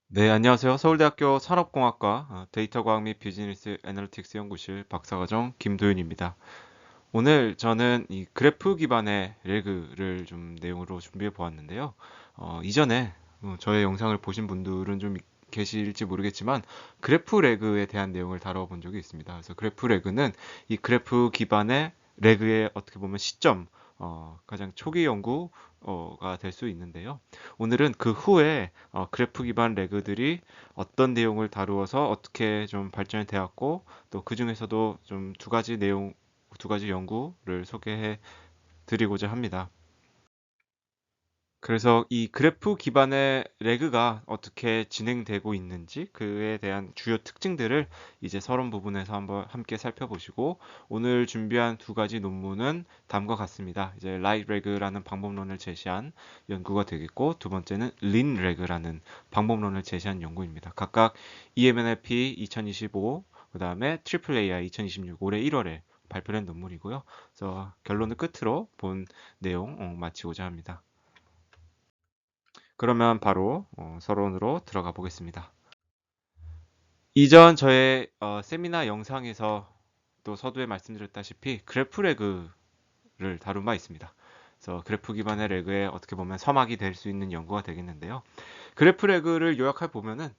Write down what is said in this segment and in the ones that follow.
네, 안녕하세요. 서울대학교 산업공학과 데이터과학 및 비즈니스 애널리틱스 연구실 박사과정 김도윤입니다. 오늘 저는 이 그래프 기반의 레그를 좀 내용으로 준비해 보았는데요. 이전에 저의 영상을 보신 분들은 좀 계실지 모르겠지만 그래프 레그에 대한 내용을 다뤄본 적이 있습니다. 그래서 그래프 레그는 이 그래프 기반의 레그의 어떻게 보면 시점, 가장 초기 연구가 될 수 있는데요. 오늘은 그 후에 그래프 기반 레그들이 어떤 내용을 다루어서 어떻게 좀 발전이 되었고 또 그 중에서도 좀 두 가지 연구를 소개해 드리고자 합니다. 그래서 이 그래프 기반의 레그가 어떻게 진행되고 있는지 그에 대한 주요 특징들을 이제 서론 부분에서 한번 함께 살펴보시고 오늘 준비한 두 가지 논문은 다음과 같습니다. 이제 라이트 레그라는 방법론을 제시한 연구가 되겠고 두 번째는 린 레그라는 방법론을 제시한 연구입니다. 각각 EMNLP 2025 그다음에 트리플 AI 2026 올해 1월에 발표된 논문이고요. 그래서 결론을 끝으로 본 내용 마치고자 합니다. 그러면 바로 서론으로 들어가 보겠습니다. 이전 저의 세미나 영상에서 또 서두에 말씀드렸다시피 그래프 레그를 다룬 바 있습니다. 그래서 그래프 기반의 레그에 어떻게 보면 서막이 될 수 있는 연구가 되겠는데요. 그래프 레그를 요약해 보면은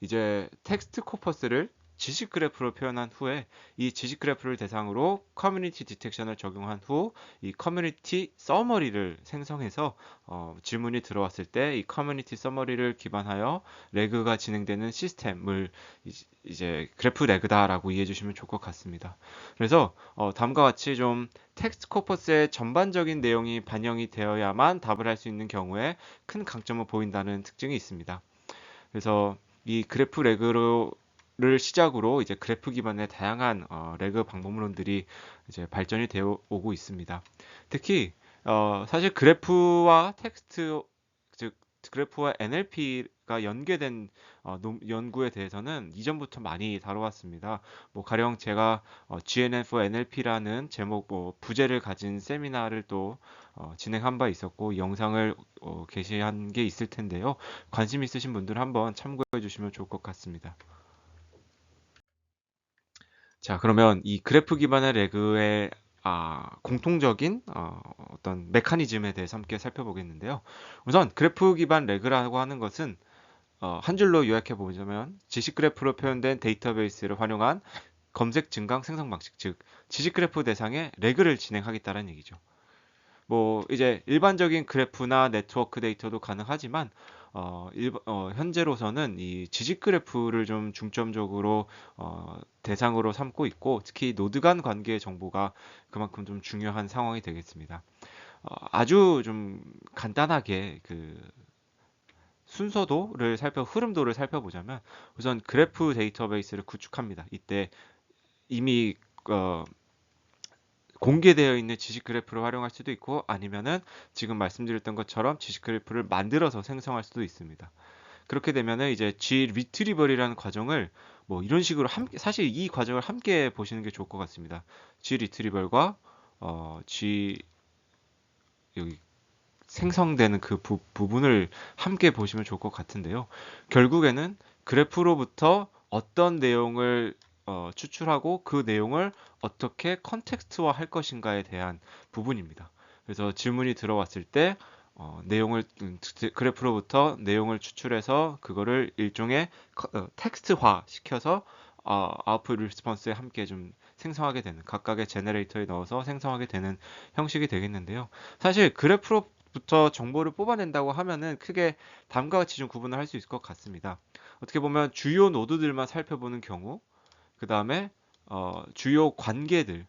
이제 텍스트 코퍼스를 지식 그래프로 표현한 후에 이 지식 그래프를 대상으로 커뮤니티 디텍션을 적용한 후 이 커뮤니티 서머리를 생성해서 질문이 들어왔을 때 이 커뮤니티 서머리를 기반하여 레그가 진행되는 시스템을 이제 그래프 레그다라고 이해해 주시면 좋을 것 같습니다. 그래서 다음과 같이 좀 텍스트 코퍼스의 전반적인 내용이 반영이 되어야만 답을 할 수 있는 경우에 큰 강점을 보인다는 특징이 있습니다. 그래서 이 그래프 레그를 시작으로 이제 그래프 기반의 다양한 레그 방법론들이 이제 발전이 되어 오고 있습니다. 특히 사실 그래프와 텍스트 즉 그래프와 NLP가 연계된 연구에 대해서는 이전부터 많이 다뤄왔습니다. 뭐 가령 제가 GNF NLP라는 제목 부제를 가진 세미나를 또 진행한 바 있었고 영상을 게시한 게 있을 텐데요. 관심 있으신 분들은 한번 참고해 주시면 좋을 것 같습니다. 자, 그러면 이 그래프 기반의 레그의 공통적인 어떤 메커니즘에 대해서 함께 살펴보겠는데요. 우선 그래프 기반 레그라고 하는 것은 한 줄로 요약해 보자면 지식 그래프로 표현된 데이터베이스를 활용한 검색 증강 생성 방식, 즉 지식 그래프 대상의 레그를 진행하겠다는 얘기죠. 뭐 이제 일반적인 그래프나 네트워크 데이터도 가능하지만 현재로서는 이 지식 그래프를 좀 중점적으로 대상으로 삼고 있고 특히 노드 간 관계의 정보가 그만큼 좀 중요한 상황이 되겠습니다. 아주 좀 간단하게 그 흐름도를 살펴보자면 우선 그래프 데이터베이스를 구축합니다. 이때 이미 어, 공개되어 있는 지식 그래프를 활용할 수도 있고 아니면은 지금 말씀드렸던 것처럼 지식 그래프를 만들어서 생성할 수도 있습니다. 그렇게 되면은 이제 G 리트리버리라는 과정을 뭐 이런 식으로 사실 이 과정을 함께 보시는 게 좋을 것 같습니다. G 리트리버과 G 여기 생성되는 그 부분을 함께 보시면 좋을 것 같은데요. 결국에는 그래프로부터 어떤 내용을 추출하고 그 내용을 어떻게 컨텍스트화 할 것인가에 대한 부분입니다. 그래서 질문이 들어왔을 때 내용을 그래프로부터 내용을 추출해서 그거를 일종의 텍스트화 시켜서 아웃풋 리스폰스에 함께 좀 생성하게 되는 각각의 제너레이터에 넣어서 생성하게 되는 형식이 되겠는데요. 사실 그래프로부터 정보를 뽑아낸다고 하면은 크게 다음과 같이 좀 구분을 할 수 있을 것 같습니다. 어떻게 보면 주요 노드들만 살펴보는 경우, 그 다음에 주요 관계들을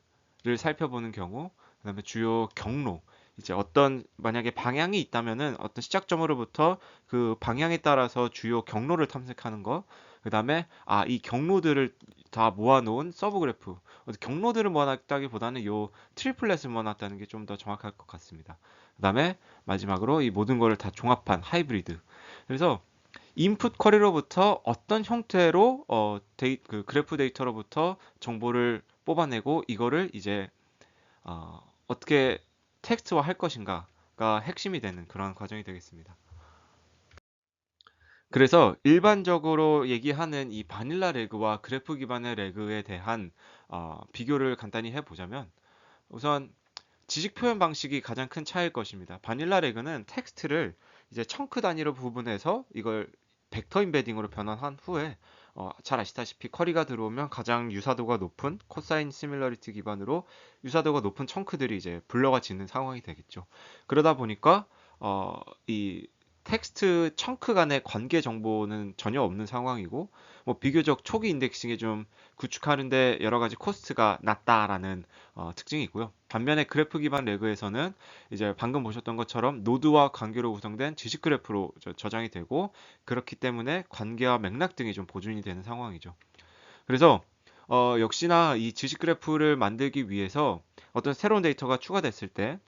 살펴보는 경우, 그 다음에 주요 경로, 이제 어떤 만약에 방향이 있다면은 어떤 시작점으로부터 그 방향에 따라서 주요 경로를 탐색하는 거, 그 다음에 이 경로들을 다 모아놓은 서브 그래프, 경로들을 모아놨다기보다는 요 트리플렛을 모아놨다는 게 좀 더 정확할 것 같습니다. 그 다음에 마지막으로 이 모든 거를 다 종합한 하이브리드. 그래서 인풋 쿼리로부터 어떤 형태로 그 그래프 데이터로부터 정보를 뽑아내고 이거를 이제 어떻게 텍스트화 할 것인가가 핵심이 되는 그런 과정이 되겠습니다. 그래서 일반적으로 얘기하는 이 바닐라 레그와 그래프 기반의 레그에 대한 비교를 간단히 해보자면 우선 지식 표현 방식이 가장 큰 차이일 것입니다. 바닐라 레그는 텍스트를 이제 청크 단위로 부분해서 이걸 벡터 임베딩으로 변환한 후에 잘 아시다시피 쿼리가 들어오면 가장 유사도가 높은 코사인 시밀러리티 기반으로 유사도가 높은 청크들이 이제 불러가 짓는 상황이 되겠죠. 그러다 보니까 이 텍스트 청크 간의 관계 정보는 전혀 없는 상황이고 뭐 비교적 초기 인덱싱에 좀 구축하는데 여러 가지 코스트가 낮다라는 특징이 있고요. 반면에 그래프 기반 레그에서는 이제 방금 보셨던 것처럼 노드와 관계로 구성된 지식 그래프로 저장이 되고 그렇기 때문에 관계와 맥락 등이 좀 보존이 되는 상황이죠. 그래서 역시나 이 지식 그래프를 만들기 위해서 어떤 새로운 데이터가 추가됐을 때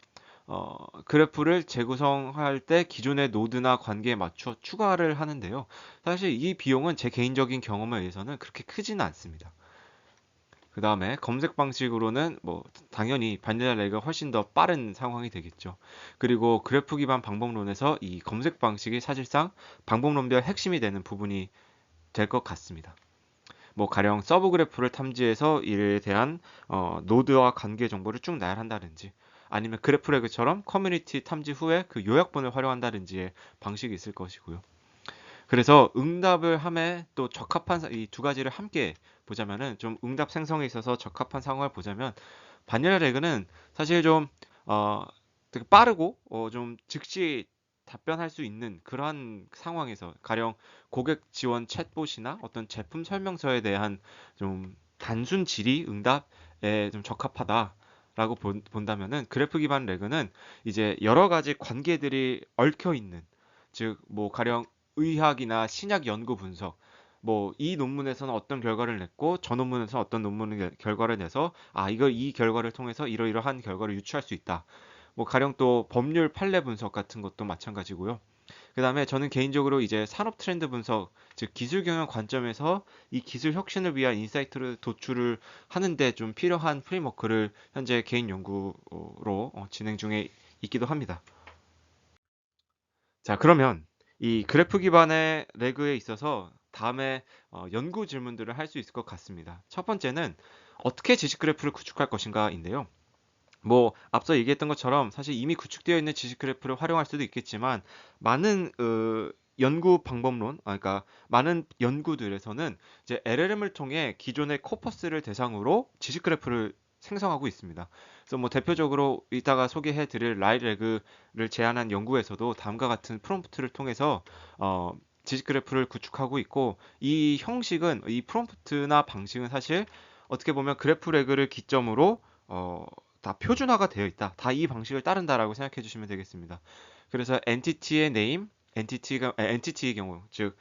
그래프를 재구성할 때 기존의 노드나 관계에 맞춰 추가를 하는데요. 사실 이 비용은 제 개인적인 경험에 의해서는 그렇게 크지는 않습니다. 그 다음에 검색 방식으로는 뭐 당연히 바닐라 레이가 훨씬 더 빠른 상황이 되겠죠. 그리고 그래프 기반 방법론에서 이 검색 방식이 사실상 방법론별 핵심이 되는 부분이 될 것 같습니다. 뭐 가령 서브 그래프를 탐지해서 이에 대한 노드와 관계 정보를 쭉 나열한다든지 아니면 그래프레그처럼 커뮤니티 탐지 후에 그 요약본을 활용한다든지의 방식이 있을 것이고요. 그래서 응답을 함에 또 적합한 이 두 가지를 함께 보자면은 좀 응답 생성에 있어서 적합한 상황을 보자면 바닐라 레그는 사실 좀 되게 빠르고 좀 즉시 답변할 수 있는 그러한 상황에서 가령 고객 지원 챗봇이나 어떤 제품 설명서에 대한 좀 단순 질의 응답에 좀 적합하다라고 본다면은 그래프 기반 레그는 이제 여러 가지 관계들이 얽혀 있는 즉 뭐 가령 의학이나 신약 연구 분석 뭐 이 논문에서는 어떤 결과를 냈고 저 논문에서는 어떤 논문 결과를 내서 이거 이 결과를 통해서 이러이러한 결과를 유추할 수 있다. 뭐 가령 또 법률 판례 분석 같은 것도 마찬가지고요. 그다음에 저는 개인적으로 이제 산업 트렌드 분석, 즉 기술 경영 관점에서 이 기술 혁신을 위한 인사이트를 도출을 하는데 좀 필요한 프레임워크를 현재 개인 연구로 진행 중에 있기도 합니다. 자, 그러면 이 그래프 기반의 레그에 있어서 다음에 연구 질문들을 할 수 있을 것 같습니다. 첫 번째는 어떻게 지식 그래프를 구축할 것인가인데요. 뭐 앞서 얘기했던 것처럼 사실 이미 구축되어 있는 지식 그래프를 활용할 수도 있겠지만 많은 연구 방법론, 그러니까 많은 연구들에서는 이제 LLM을 통해 기존의 코퍼스를 대상으로 지식 그래프를 생성하고 있습니다. 그래서 뭐 대표적으로 이따가 소개해 드릴 라이레그를 제안한 연구에서도 다음과 같은 프롬프트를 통해서 지식 그래프를 구축하고 있고 이 형식은 이 프롬프트나 방식은 사실 어떻게 보면 그래프 레그를 기점으로 다 표준화가 되어 있다. 다 이 방식을 따른다라고 생각해 주시면 되겠습니다. 그래서 엔티티의 네임, 엔티티의 경우, 즉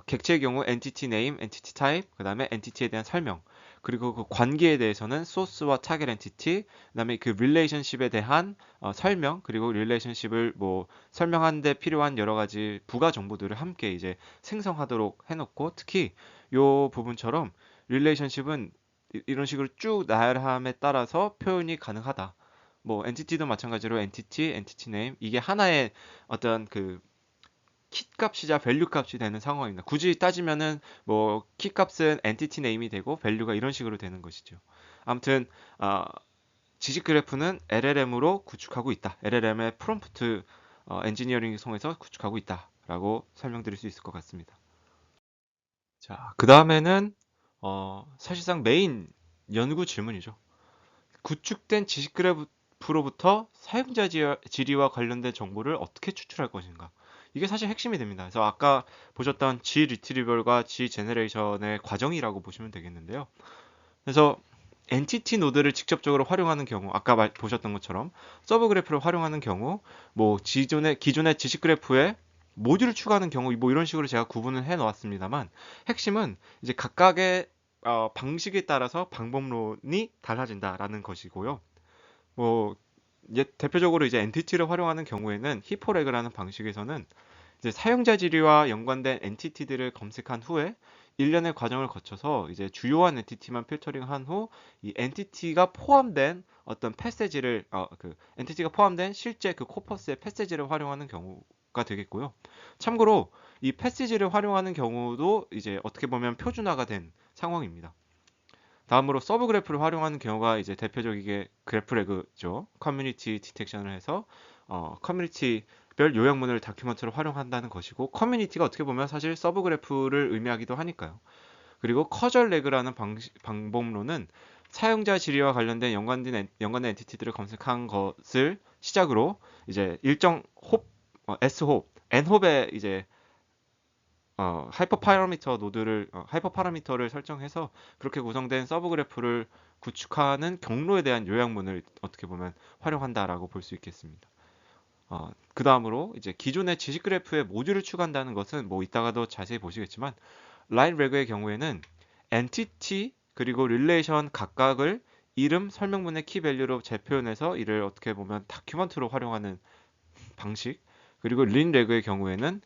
객체의 경우 엔티티 네임, 엔티티 타입, 그다음에 엔티티에 대한 설명, 그리고 그 관계에 대해서는 소스와 타겟 엔티티, 그다음에 그 릴레이션십에 대한 설명, 그리고 릴레이션십을 뭐 설명하는데 필요한 여러 가지 부가 정보들을 함께 이제 생성하도록 해놓고 특히 요 부분처럼 릴레이션십은 이런 식으로 쭉 나열함에 따라서 표현이 가능하다. 뭐 엔티티도 마찬가지로 엔티티 네임 이게 하나의 어떤 그 키 값이자 밸류 값이 되는 상황입니다. 굳이 따지면은 뭐 키 값은 엔티티 네임이 되고 밸류가 이런 식으로 되는 것이죠. 아무튼 지식 그래프는 LLM으로 구축하고 있다. LLM의 프롬프트 엔지니어링을 통해서 구축하고 있다라고 설명드릴 수 있을 것 같습니다. 자, 그 다음에는 사실상 메인 연구 질문이죠. 구축된 지식 그래프로부터 사용자 질의와 관련된 정보를 어떻게 추출할 것인가? 이게 사실 핵심이 됩니다. 그래서 아까 보셨던 G 리트리벌과 G 제너레이션의 과정이라고 보시면 되겠는데요. 그래서 엔티티 노드를 직접적으로 활용하는 경우, 아까 보셨던 것처럼 서브 그래프를 활용하는 경우, 뭐 기존의 지식 그래프에 모듈을 추가하는 경우, 뭐 이런 식으로 제가 구분을 해 놓았습니다만, 핵심은 이제 각각의 방식에 따라서 방법론이 달라진다라는 것이고요. 뭐 대표적으로 이제 엔티티를 활용하는 경우에는 히포레그라는 방식에서는 이제 사용자 지리와 연관된 엔티티들을 검색한 후에 일련의 과정을 거쳐서 이제 주요한 엔티티만 필터링한 후 이 엔티티가 포함된 어떤 패세지를 그 엔티티가 포함된 실제 그 코퍼스의 패세지를 활용하는 경우가 되겠고요. 참고로 이 패시지를 활용하는 경우도 이제 어떻게 보면 표준화가 된 상황입니다. 다음으로 서브 그래프를 활용하는 경우가 이제 대표적이게 그래프레그죠. 커뮤니티 디텍션을 해서 커뮤니티별 요약문을 다큐멘트로 활용한다는 것이고, 커뮤니티가 어떻게 보면 사실 서브 그래프를 의미하기도 하니까요. 그리고 커절 레그라는 방법론은 사용자 지리와 관련된 연관된 엔티티들을 검색한 것을 시작으로 이제 일정 홉, S홉, N홉의 이제 하이퍼 파라미터를 설정해서 그렇게 구성된 서브 그래프를 구축하는 경로에 대한 요약문을 어떻게 보면 활용한다라고 볼 수 있겠습니다. 그 다음으로 이제 기존의 지식 그래프에 모듈을 추가한다는 것은 뭐 이따가도 자세히 보시겠지만, 라인 레그의 경우에는 엔티티 그리고 릴레이션 각각을 이름 설명문의 키 밸류로 재표현해서 이를 어떻게 보면 다큐먼트로 활용하는 방식, 그리고 린 레그의 경우에는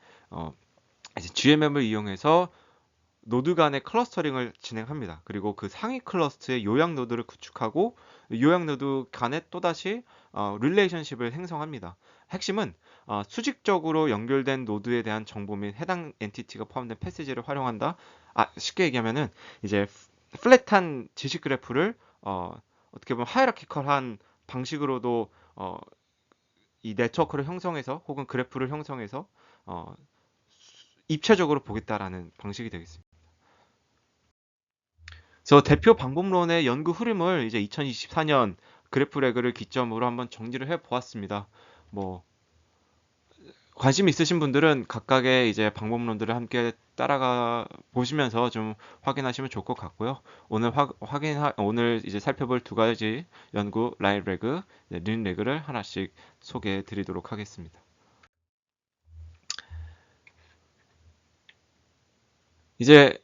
이제 GMM을 이용해서 노드 간의 클러스터링을 진행합니다. 그리고 그 상위 클러스터의 요약 노드를 구축하고 요약 노드 간에 또다시 릴레이션십을 생성합니다. 핵심은 수직적으로 연결된 노드에 대한 정보 및 해당 엔티티가 포함된 패시지를 활용한다. 쉽게 얘기하면은 이제 플랫한 지식 그래프를 어떻게 보면 하이라키컬한 방식으로도 이 네트워크를 형성해서 혹은 그래프를 형성해서 입체적으로 보겠다라는 방식이 되겠습니다. 그래서 대표 방법론의 연구 흐름을 이제 2024년 그래프레그를 기점으로 한번 정리를 해 보았습니다. 뭐 관심 있으신 분들은 각각의 이제 방법론들을 함께 따라가 보시면서 좀 확인하시면 좋을 것 같고요. 오늘 이제 살펴볼 두 가지 연구 라인 레그, 린 레그를 하나씩 소개해 드리도록 하겠습니다. 이제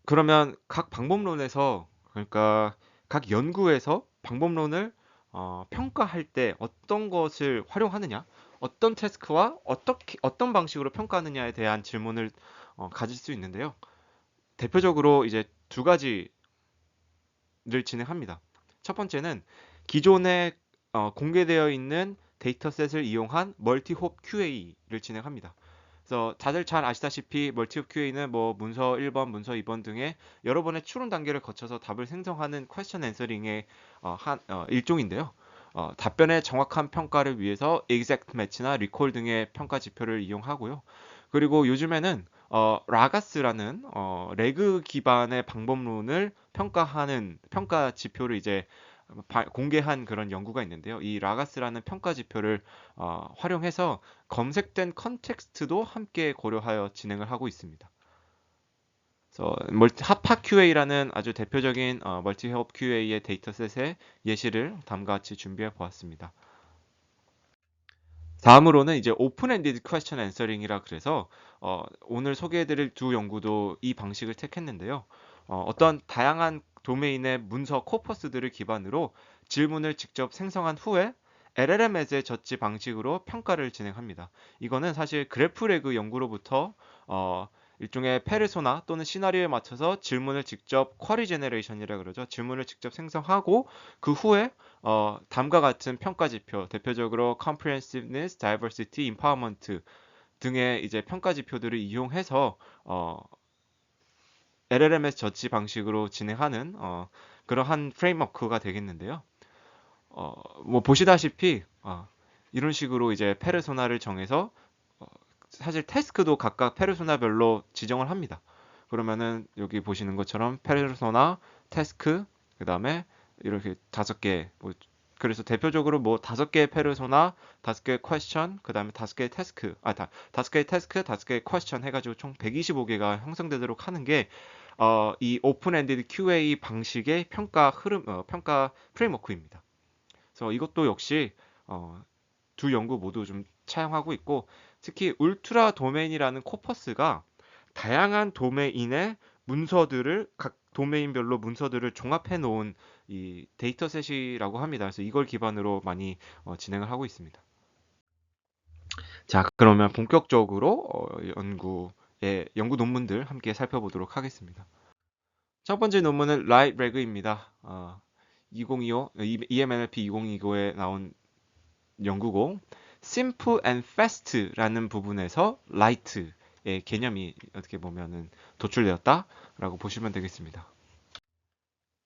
그러면 각 방법론에서, 그러니까 각 연구에서 방법론을 평가할 때 어떤 것을 활용하느냐, 어떤 태스크와 어떤 방식으로 평가하느냐에 대한 질문을 가질 수 있는데요. 대표적으로 이제 두 가지를 진행합니다. 첫 번째는 기존에 공개되어 있는 데이터셋을 이용한 멀티홉 QA를 진행합니다. 그래서 다들 잘 아시다시피 멀티홉 QA는 뭐 문서 1번, 문서 2번 등의 여러 번의 추론 단계를 거쳐서 답을 생성하는 퀘스천 앤서링의 일종인데요. 답변의 정확한 평가를 위해서 exact match나 recall 등의 평가 지표를 이용하고요. 그리고 요즘에는 라가스라는 레그 기반의 방법론을 평가하는 평가 지표를 이제 공개한 그런 연구가 있는데요. 이 라가스라는 평가 지표를 활용해서 검색된 컨텍스트도 함께 고려하여 진행을 하고 있습니다. 그래서 하파 QA라는 아주 대표적인 멀티헙 QA의 데이터셋의 예시를 다음과 같이 준비해 보았습니다. 다음으로는 이제 오픈 엔디드 퀘스천 앤서링이라 그래서 오늘 소개해드릴 두 연구도 이 방식을 택했는데요. 어떤 다양한 도메인의 문서 코퍼스들을 기반으로 질문을 직접 생성한 후에 LLMS의 저지 방식으로 평가를 진행합니다. 이거는 사실 그래프레그 연구로부터 일종의 페르소나 또는 시나리오에 맞춰서 질문을 직접 쿼리 제너레이션이라 그러죠. 질문을 직접 생성하고 그 후에 다음과 같은 평가 지표, 대표적으로 comprehensiveness, diversity, empowerment 등의 이제 평가 지표들을 이용해서 LLMS 저지 방식으로 진행하는 그러한 프레임워크가 되겠는데요. 뭐 보시다시피 이런 식으로 이제 페르소나를 정해서 사실 태스크도 각각 페르소나별로 지정을 합니다. 그러면은 여기 보시는 것처럼 페르소나, 태스크, 그 다음에 이렇게 5개, 그래서 대표적으로 뭐 5개의 페르소나, 5개의 퀘스천, 그 다음에 5개의 태스크, 5개의 태스크, 5개의 퀘스천 해가지고 총 125개가 형성되도록 하는 게 이 오픈 엔디드 QA 방식의 평가 평가 프레임워크입니다. 그래서 이것도 역시 두 연구 모두 좀 차용하고 있고, 특히 울트라 도메인이라는 코퍼스가 다양한 도메인의 문서들을 각 도메인별로 문서들을 종합해 놓은 이 데이터셋이라고 합니다. 그래서 이걸 기반으로 많이 진행을 하고 있습니다. 자, 그러면 본격적으로 연구 논문들 함께 살펴보도록 하겠습니다. 첫 번째 논문은 라이트 레그입니다. 2025 EMNLP 2025에 나온 연구고, simple and fast라는 부분에서 light, 개념이 어떻게 보면은 도출되었다라고 보시면 되겠습니다.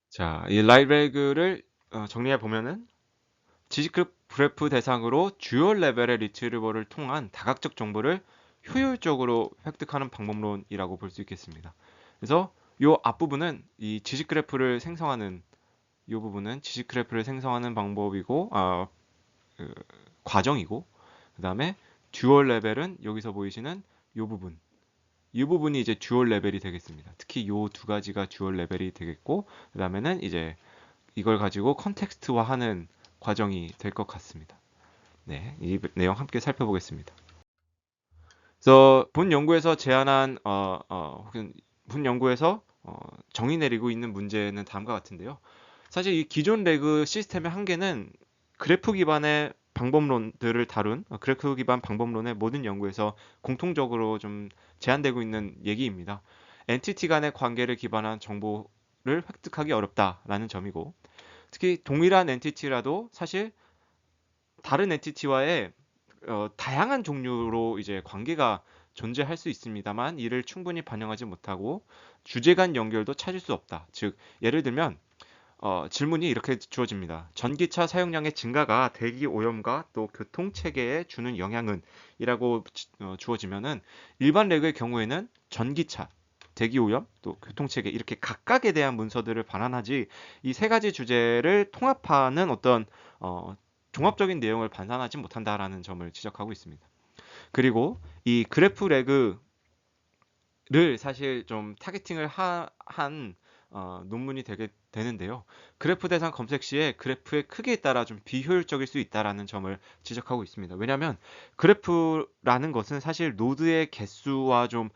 자, 이 라이브레그를 정리해 보면은 지식 그래프 대상으로 주요 레벨의 리트리버를 통한 다각적 정보를 효율적으로 획득하는 방법론이라고 볼 수 있겠습니다. 그래서 이 앞부분은 이 지식 그래프를 생성하는 이 부분은 지식 그래프를 생성하는 방법이고 그 과정이고 그다음에 듀얼 레벨은 여기서 보이시는 이 부분 이 부분이 이제 듀얼 레벨이 되겠습니다. 특히 이 두 가지가 듀얼 레벨이 되겠고 그다음에는 이제 이걸 가지고 컨텍스트화하는 과정이 될 것 같습니다. 네, 이 내용 함께 살펴보겠습니다. 그래서 본 연구에서 제안한 혹은 본 연구에서 정의 내리고 있는 문제는 다음과 같은데요. 사실 이 기존 레그 시스템의 한계는 그래프 기반의 방법론들을 다룬 그래프 기반 방법론의 모든 연구에서 공통적으로 좀 제한되고 있는 얘기입니다. 엔티티 간의 관계를 기반한 정보를 획득하기 어렵다라는 점이고 특히 동일한 엔티티라도 사실 다른 엔티티와의 다양한 종류로 이제 관계가 존재할 수 있습니다만 이를 충분히 반영하지 못하고 주제 간 연결도 찾을 수 없다. 즉 예를 들면 질문이 이렇게 주어집니다. 전기차 사용량의 증가가 대기 오염과 또 교통 체계에 주는 영향은? 이라고 주어지면은 일반 렉의 경우에는 전기차, 대기 오염, 또 교통 체계 이렇게 각각에 대한 문서들을 반환하지 이 세 가지 주제를 통합하는 어떤 종합적인 내용을 반환하지 못한다라는 점을 지적하고 있습니다. 그리고 이 그래프 레그를 사실 좀 타겟팅을 한 논문이 되는데요. 그래프 대상 검색 시에 그래프의 크기에 따라 좀 비효율적일 수 있다라는 점을 지적하고 있습니다. 왜냐하면 그래프라는 것은 사실 노드의 개수와 좀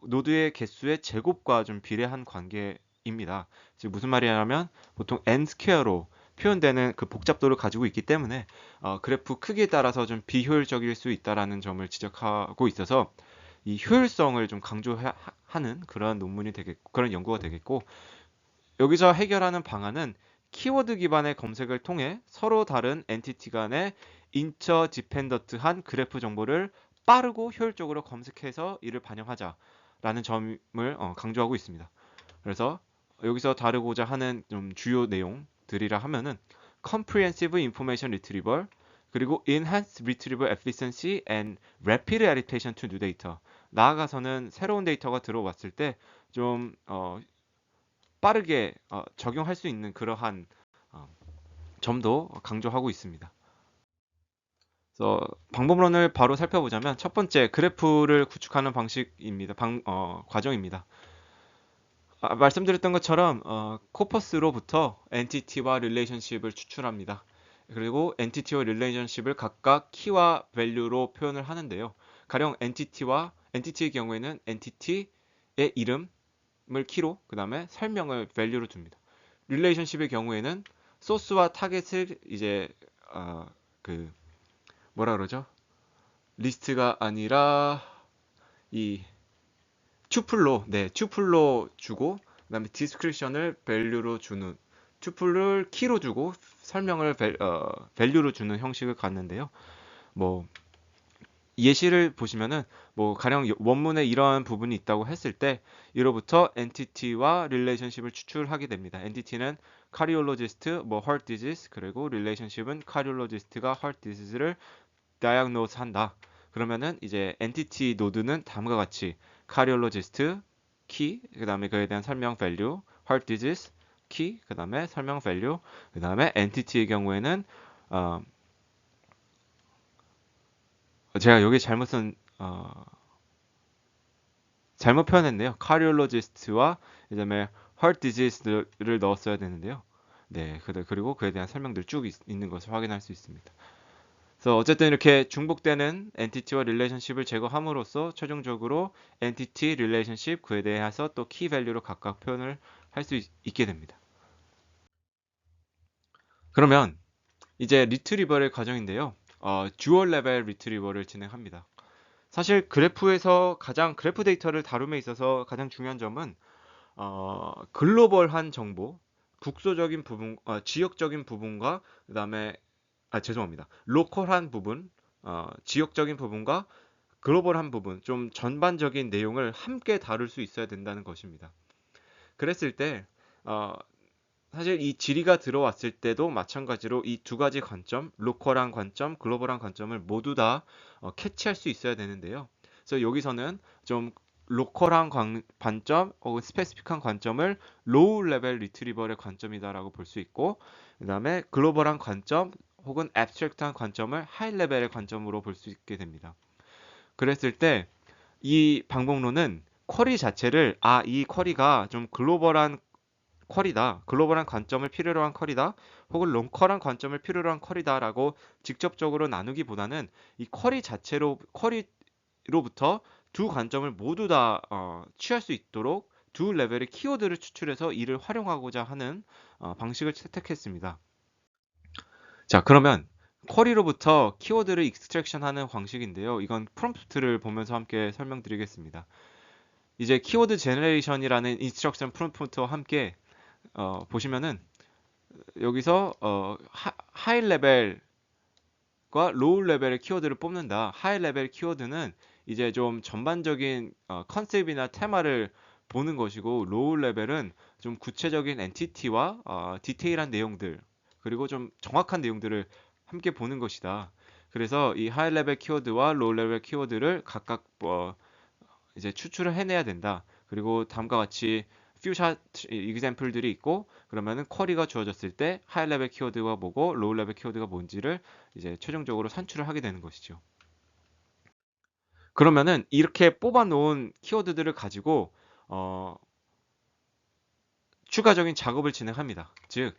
노드의 개수의 제곱과 좀 비례한 관계입니다. 즉 무슨 말이냐면 보통 n 스퀘어로 표현되는 그 복잡도를 가지고 있기 때문에 그래프 크기에 따라서 좀 비효율적일 수 있다라는 점을 지적하고 있어서 이 효율성을 좀 강조하는 그런 논문이 되겠고 그런 연구가 되겠고 여기서 해결하는 방안은 키워드 기반의 검색을 통해 서로 다른 엔티티 간의 인처 디펜던트한 그래프 정보를 빠르고 효율적으로 검색해서 이를 반영하자라는 점을 강조하고 있습니다. 그래서 여기서 다루고자 하는 좀 주요 내용들이라 하면은 Comprehensive Information Retrieval 그리고 Enhanced Retrieval Efficiency and Rapid Adaptation to New Data 나아가서는 새로운 데이터가 들어왔을 때 좀 빠르게 적용할 수 있는 그러한 어, 점도 강조하고 있습니다. 그래서 방법론을 바로 살펴보자면 첫 번째 그래프를 구축하는 방식입니다. 과정입니다. 말씀드렸던 것처럼 코퍼스로부터 엔티티와 릴레이션십을 추출합니다. 그리고 엔티티와 릴레이션십을 각각 키와 밸류로 표현을 하는데요. 가령 엔티티의 경우에는 엔티티의 이름을 키로, 그 다음에 설명을 밸류로 둡니다. 릴레이션십의 경우에는 소스와 타겟을 이제 그 뭐라 그러죠? 리스트가 아니라 이 튜플로 주고 그다음에 디스크리션을 밸류로 주는 튜플을 키로 주고 설명을 밸류로 주는 형식을 갖는데요. 뭐 예시를 보시면은 뭐 가령 원문에 이러한 부분이 있다고 했을 때 이로부터 엔티티와 릴레이션십을 추출하게 됩니다. 엔티티는 카리올로지스트, 뭐 heart disease 그리고 릴레이션십은 카리올로지스트가 heart disease를 diagnose 한다. 그러면은 이제 엔티티 노드는 다음과 같이 카리올로지스트 키, 그다음에 그에 대한 설명 밸류, heart disease 키, 그다음에 설명 밸류, 그다음에 엔티티의 경우에는 어, 제가 여기 잘못 표현했네요. 카리올로지스트와 그다음에 heart disease를 넣었어야 되는데요. 네, 그리고 그에 대한 설명들 쭉 있는 것을 확인할 수 있습니다. 그래서 어쨌든 이렇게 중복되는 엔티티와 릴레이션십을 제거함으로써 최종적으로 엔티티, 릴레이션십 그에 대해서 또 키 밸류로 각각 표현을 할 수 있게 됩니다. 그러면 이제 리트리버의 과정인데요. 듀얼 레벨 리트리버를 진행합니다. 사실 그래프 데이터를 다룸에 있어서 가장 중요한 점은 글로벌한 정보, 국소적인 부분, 지역적인 부분과 그다음에 죄송합니다. 로컬한 부분, 지역적인 부분과 글로벌한 부분, 좀 전반적인 내용을 함께 다룰 수 있어야 된다는 것입니다. 그랬을 때 어, 사실 이 지리가 들어왔을 때도 마찬가지로 이 두 가지 관점, 로컬한 관점, 글로벌한 관점을 모두 다 캐치할 수 있어야 되는데요. 그래서 여기서는 좀 로컬한 관점 혹은 스페시픽한 관점을 로우 레벨 리트리버의 관점이다라고 볼 수 있고, 그다음에 글로벌한 관점 혹은 앱스트랙트한 관점을 하이 레벨의 관점으로 볼 수 있게 됩니다. 그랬을 때 이 방법론은 쿼리 자체를 이 쿼리가 좀 글로벌한 쿼리다, 글로벌한 관점을 필요로 한 쿼리다, 혹은 롱컬한 관점을 필요로 한 쿼리다라고 직접적으로 나누기보다는 이 쿼리 자체로 쿼리로부터 두 관점을 모두 다 취할 수 있도록 두 레벨의 키워드를 추출해서 이를 활용하고자 하는 방식을 채택했습니다. 자, 그러면 쿼리로부터 키워드를 익스트랙션하는 방식인데요. 이건 프롬프트를 보면서 함께 설명드리겠습니다. 이제 키워드 제너레이션이라는 인스트럭션 프롬프트와 함께 보시면은 여기서 하이 레벨과 로우 레벨의 키워드를 뽑는다. 하이 레벨 키워드는 이제 좀 전반적인 컨셉이나 테마를 보는 것이고, 로우 레벨은 좀 구체적인 엔티티와 디테일한 내용들, 그리고 좀 정확한 내용들을 함께 보는 것이다. 그래서 이 하이 레벨 키워드와 로우 레벨 키워드를 각각 이제 추출을 해내야 된다. 그리고 다음과 같이 퓨샷 example들이 있고, 그러면은 쿼리가 주어졌을 때 하이 레벨 키워드가 뭐고 로우 레벨 키워드가 뭔지를 이제 최종적으로 산출을 하게 되는 것이죠. 그러면은 이렇게 뽑아 놓은 키워드들을 가지고 추가적인 작업을 진행합니다. 즉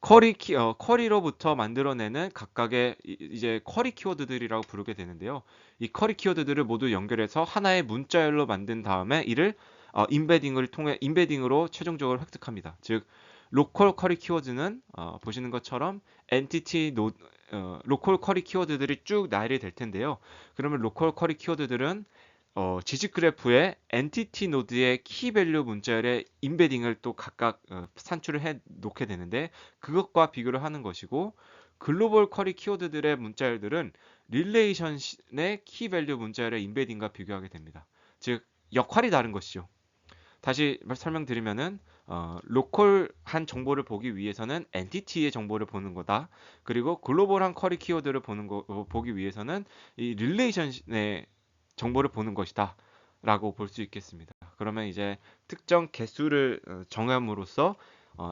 쿼리로부터 만들어내는 각각의 이제 쿼리 키워드들이라고 부르게 되는데요. 이 쿼리 키워드들을 모두 연결해서 하나의 문자열로 만든 다음에 이를 인베딩을 통해 인베딩으로 최종적으로 획득합니다. 즉 로컬 쿼리 키워드는 보시는 것처럼 엔티티 노 로컬 쿼리 키워드들이 쭉 나열이 될 텐데요. 그러면 로컬 쿼리 키워드들은 지식 그래프의 엔티티 노드의 키 밸류 문자열의 인베딩을 또 각각 산출을 해 놓게 되는데, 그것과 비교를 하는 것이고, 글로벌 쿼리 키워드들의 문자열들은 릴레이션의 키 밸류 문자열의 인베딩과 비교하게 됩니다. 즉 역할이 다른 것이죠. 다시 설명드리면은 로컬한 정보를 보기 위해서는 엔티티의 정보를 보는 거다. 그리고 글로벌한 쿼리 키워드를 보기 위해서는 이 릴레이션의 정보를 보는 것이다 라고 볼 수 있겠습니다. 그러면 이제 특정 개수를 정함으로써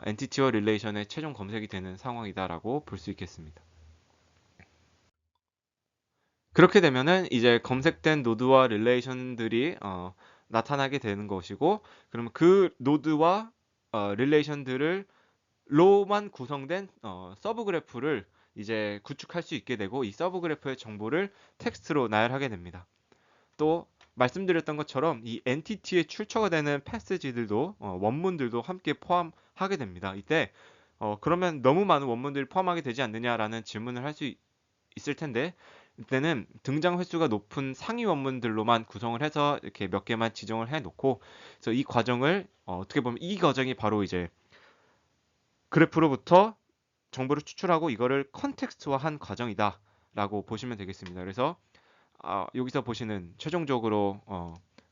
엔티티와 릴레이션의 최종 검색이 되는 상황이다 라고 볼 수 있겠습니다. 그렇게 되면은 이제 검색된 노드와 릴레이션들이 나타나게 되는 것이고, 그러면 그 노드와 릴레이션들을 로만 구성된 서브 그래프를 이제 구축할 수 있게 되고, 이 서브 그래프의 정보를 텍스트로 나열하게 됩니다. 또 말씀드렸던 것처럼 이 엔티티에 출처가 되는 패스지들도 원문들도 함께 포함하게 됩니다. 이때 그러면 너무 많은 원문들이 포함하게 되지 않느냐라는 질문을 할 수 있을 텐데, 이때는 등장 횟수가 높은 상위 원문들로만 구성을 해서 이렇게 몇 개만 지정을 해 놓고, 그래서 이 과정을 어떻게 보면 이 과정이 바로 이제 그래프로부터 정보를 추출하고 이거를 컨텍스트화한 과정이다라고 보시면 되겠습니다. 그래서 여기서 보시는 최종적으로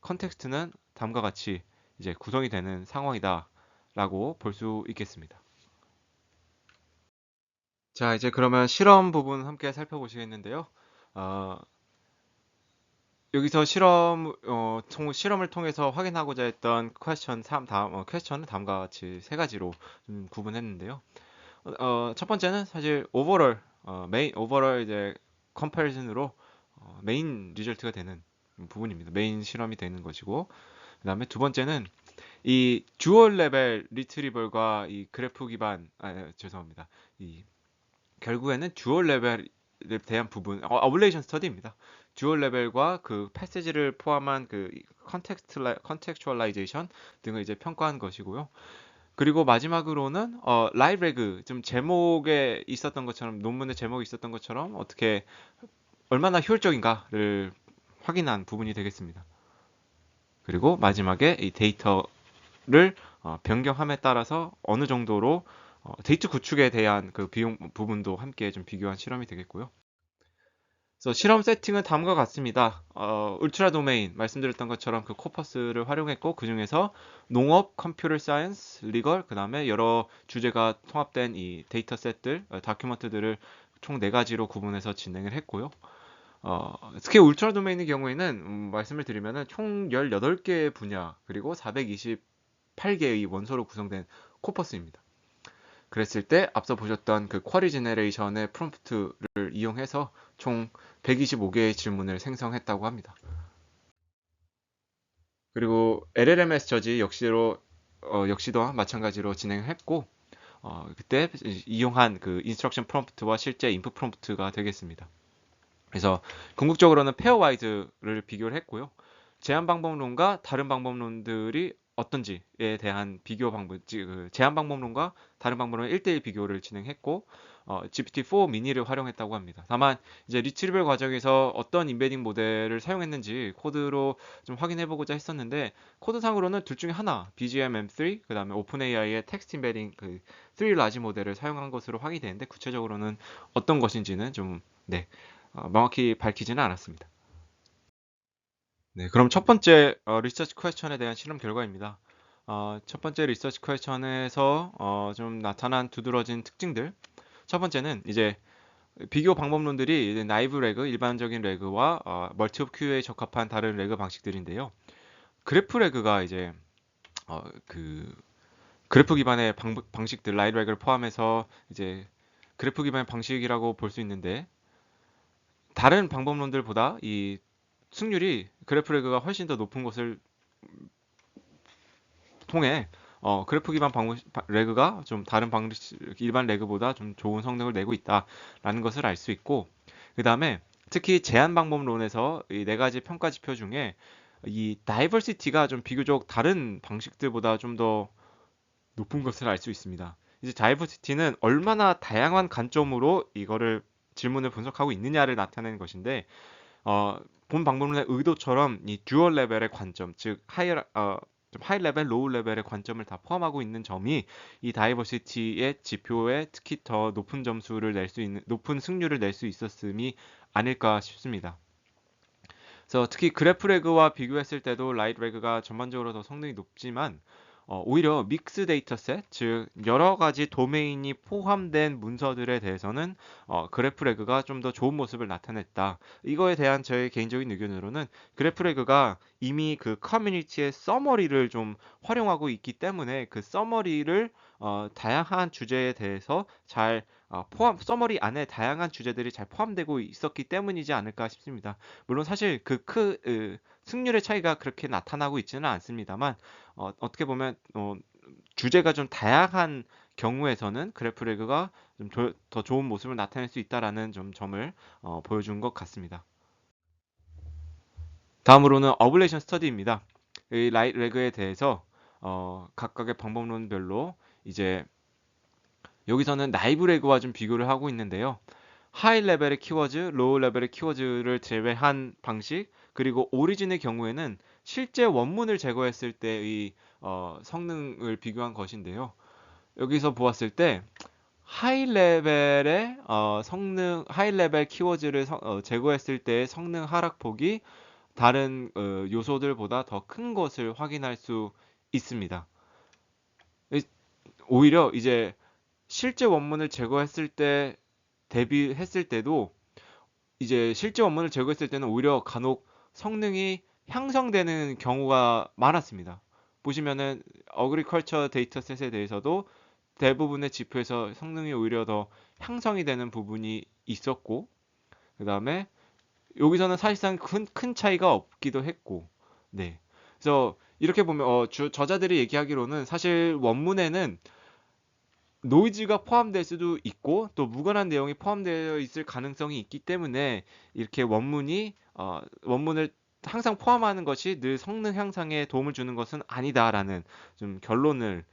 컨텍스트는 다음과 같이 이제 구성이 되는 상황이다라고 볼 수 있겠습니다. 자, 이제 그러면 실험 부분 함께 살펴보시겠는데요. 어, 여기서 실험을 통해서 확인하고자 했던 퀘스천은 다음과 같이 세 가지로 좀 구분했는데요. 첫 번째는 사실 오버럴 이제 컴패리즌으로 메인 리절트가 되는 부분입니다. 메인 실험이 되는 것이고, 그다음에 두 번째는 이 듀얼 레벨 리트리벌과 이 그래프 기반, 죄송합니다. 이 결국에는 듀얼 레벨에 대한 부분, 어블레이션 스터디입니다. 듀얼 레벨과 그 패시지를 포함한 그 컨텍스츄얼라이제이션 등을 이제 평가한 것이고요. 그리고 마지막으로는 라이브레그, 좀 제목에 있었던 것처럼, 논문의 제목에 있었던 것처럼 어떻게 얼마나 효율적인가를 확인한 부분이 되겠습니다. 그리고 마지막에 이 데이터를 변경함에 따라서 어느 정도로 데이터 구축에 대한 그 비용 부분도 함께 좀 비교한 실험이 되겠고요. 그래서 실험 세팅은 다음과 같습니다. 울트라 도메인 말씀드렸던 것처럼 그 코퍼스를 활용했고 그 중에서 농업, 컴퓨터 사이언스, 리걸, 그 다음에 여러 주제가 통합된 이 데이터셋들, 다큐먼트들을 총 4가지로 구분해서 진행을 했고요. 특히 울트라 도메인의 경우에는 말씀을 드리면은 총 18개의 분야 그리고 428개의 원소로 구성된 코퍼스입니다. 그랬을 때 앞서 보셨던 그 쿼리 제너레이션의 프롬프트를 이용해서 총 125개의 질문을 생성했다고 합니다. 그리고 LLMS 저지 역시도 마찬가지로 진행했고 그때 이용한 그 인스트럭션 프롬프트와 실제 인풋 프롬프트가 되겠습니다. 그래서 궁극적으로는 페어와이즈를 비교를 했고요. 제한 방법론과 다른 방법론들이 어떤지에 대한 비교 방법, 제한 방법론과 다른 방법론 1대1 비교를 진행했고, GPT-4 미니를 활용했다고 합니다. 다만, 이제 리트리버 과정에서 어떤 인베딩 모델을 사용했는지 코드로 좀 확인해보고자 했었는데, 코드상으로는 둘 중에 하나, BGMM3, 그 다음에 오픈AI의 텍스트 인베딩 그 3 라지 모델을 사용한 것으로 확인이 되는데, 구체적으로는 어떤 것인지는 좀, 네, 명확히 밝히지는 않았습니다. 네, 그럼 첫 번째 리서치 퀘스천에 대한 실험 결과입니다. 첫 번째 리서치 퀘스천에서 좀 나타난 두드러진 특징들. 첫 번째는 이제 비교 방법론들이 이제 나이브 레그, 일반적인 레그와 멀티 오브 큐에 적합한 다른 레그 방식들인데요. 그래프 레그가 이제 그 그래프 기반의 방식들, 라이브 레그를 포함해서 이제 그래프 기반의 방식이라고 볼 수 있는데 다른 방법론들보다 이 승률이 그래프 레그가 훨씬 더 높은 것을 통해 그래프 기반 레그가 좀 다른 방식 일반 레그보다 좀 좋은 성능을 내고 있다라는 것을 알 수 있고 그 다음에 특히 제한 방법론에서 이 4가지 평가 지표 중에 이 다이버시티가 좀 비교적 다른 방식들보다 좀 더 높은 것을 알 수 있습니다. 이제 다이버시티는 얼마나 다양한 관점으로 이거를 질문을 분석하고 있느냐를 나타내는 것인데 본 방법론의 의도처럼 이 듀얼 레벨의 관점, 즉 좀 하이 레벨, 로우 레벨의 관점을 다 포함하고 있는 점이 이 다이버시티의 지표에 특히 더 높은 점수를 낼 수 있는, 높은 승률을 낼 수 있었음이 아닐까 싶습니다. 그래서 특히 그래프 레그와 비교했을 때도 라이트 레그가 전반적으로 더 성능이 높지만 오히려 믹스 데이터셋, 즉 여러 가지 도메인이 포함된 문서들에 대해서는 그래프 레그가 좀 더 좋은 모습을 나타냈다. 이거에 대한 저의 개인적인 의견으로는 그래프 레그가 이미 그 커뮤니티의 서머리를 좀 활용하고 있기 때문에 그 서머리를 다양한 주제에 대해서 잘 서머리 안에 다양한 주제들이 잘 포함되고 있었기 때문이지 않을까 싶습니다. 물론 사실 승률의 차이가 그렇게 나타나고 있지는 않습니다만 떻게 보면 주제가 좀 다양한 경우에서는 그래프레그가 좀 더 좋은 모습을 나타낼 수 있다라는 점을 보여준 것 같습니다. 다음으로는 어블레이션 스터디입니다. 이 라이트 레그에 대해서 각각의 방법론별로 이제 여기서는 나이브 레그와 좀 비교를 하고 있는데요. 하이 레벨의 키워드, 로우 레벨의 키워드를 제외한 방식, 그리고 오리진의 경우에는 실제 원문을 제거했을 때의 성능을 비교한 것인데요. 여기서 보았을 때 하이 레벨의 하이 레벨 키워드를 제거했을 때의 성능 하락폭이 다른 요소들보다 더 큰 것을 확인할 수 있습니다. 오히려 이제 실제 원문을 제거했을 때 대비했을 때도 이제 실제 원문을 제거했을 때는 오히려 간혹 성능이 향상되는 경우가 많았습니다. 보시면은 어그리컬처 데이터셋에 대해서도 대부분의 지표에서 성능이 오히려 더 향상이 되는 부분이 있었고 그 다음에 여기서는 사실상 큰 차이가 없기도 했고 네. 그래서 이렇게 보면 저자들이 얘기하기로는 사실 원문에는 노이즈가 포함될 수도 있고 또 무관한 내용이 포함되어 있을 가능성이 있기 때문에 이렇게 원문을 항상 포함하는 것이 늘 성능 향상에 도움을 주는 것은 아니다라는 좀 결론을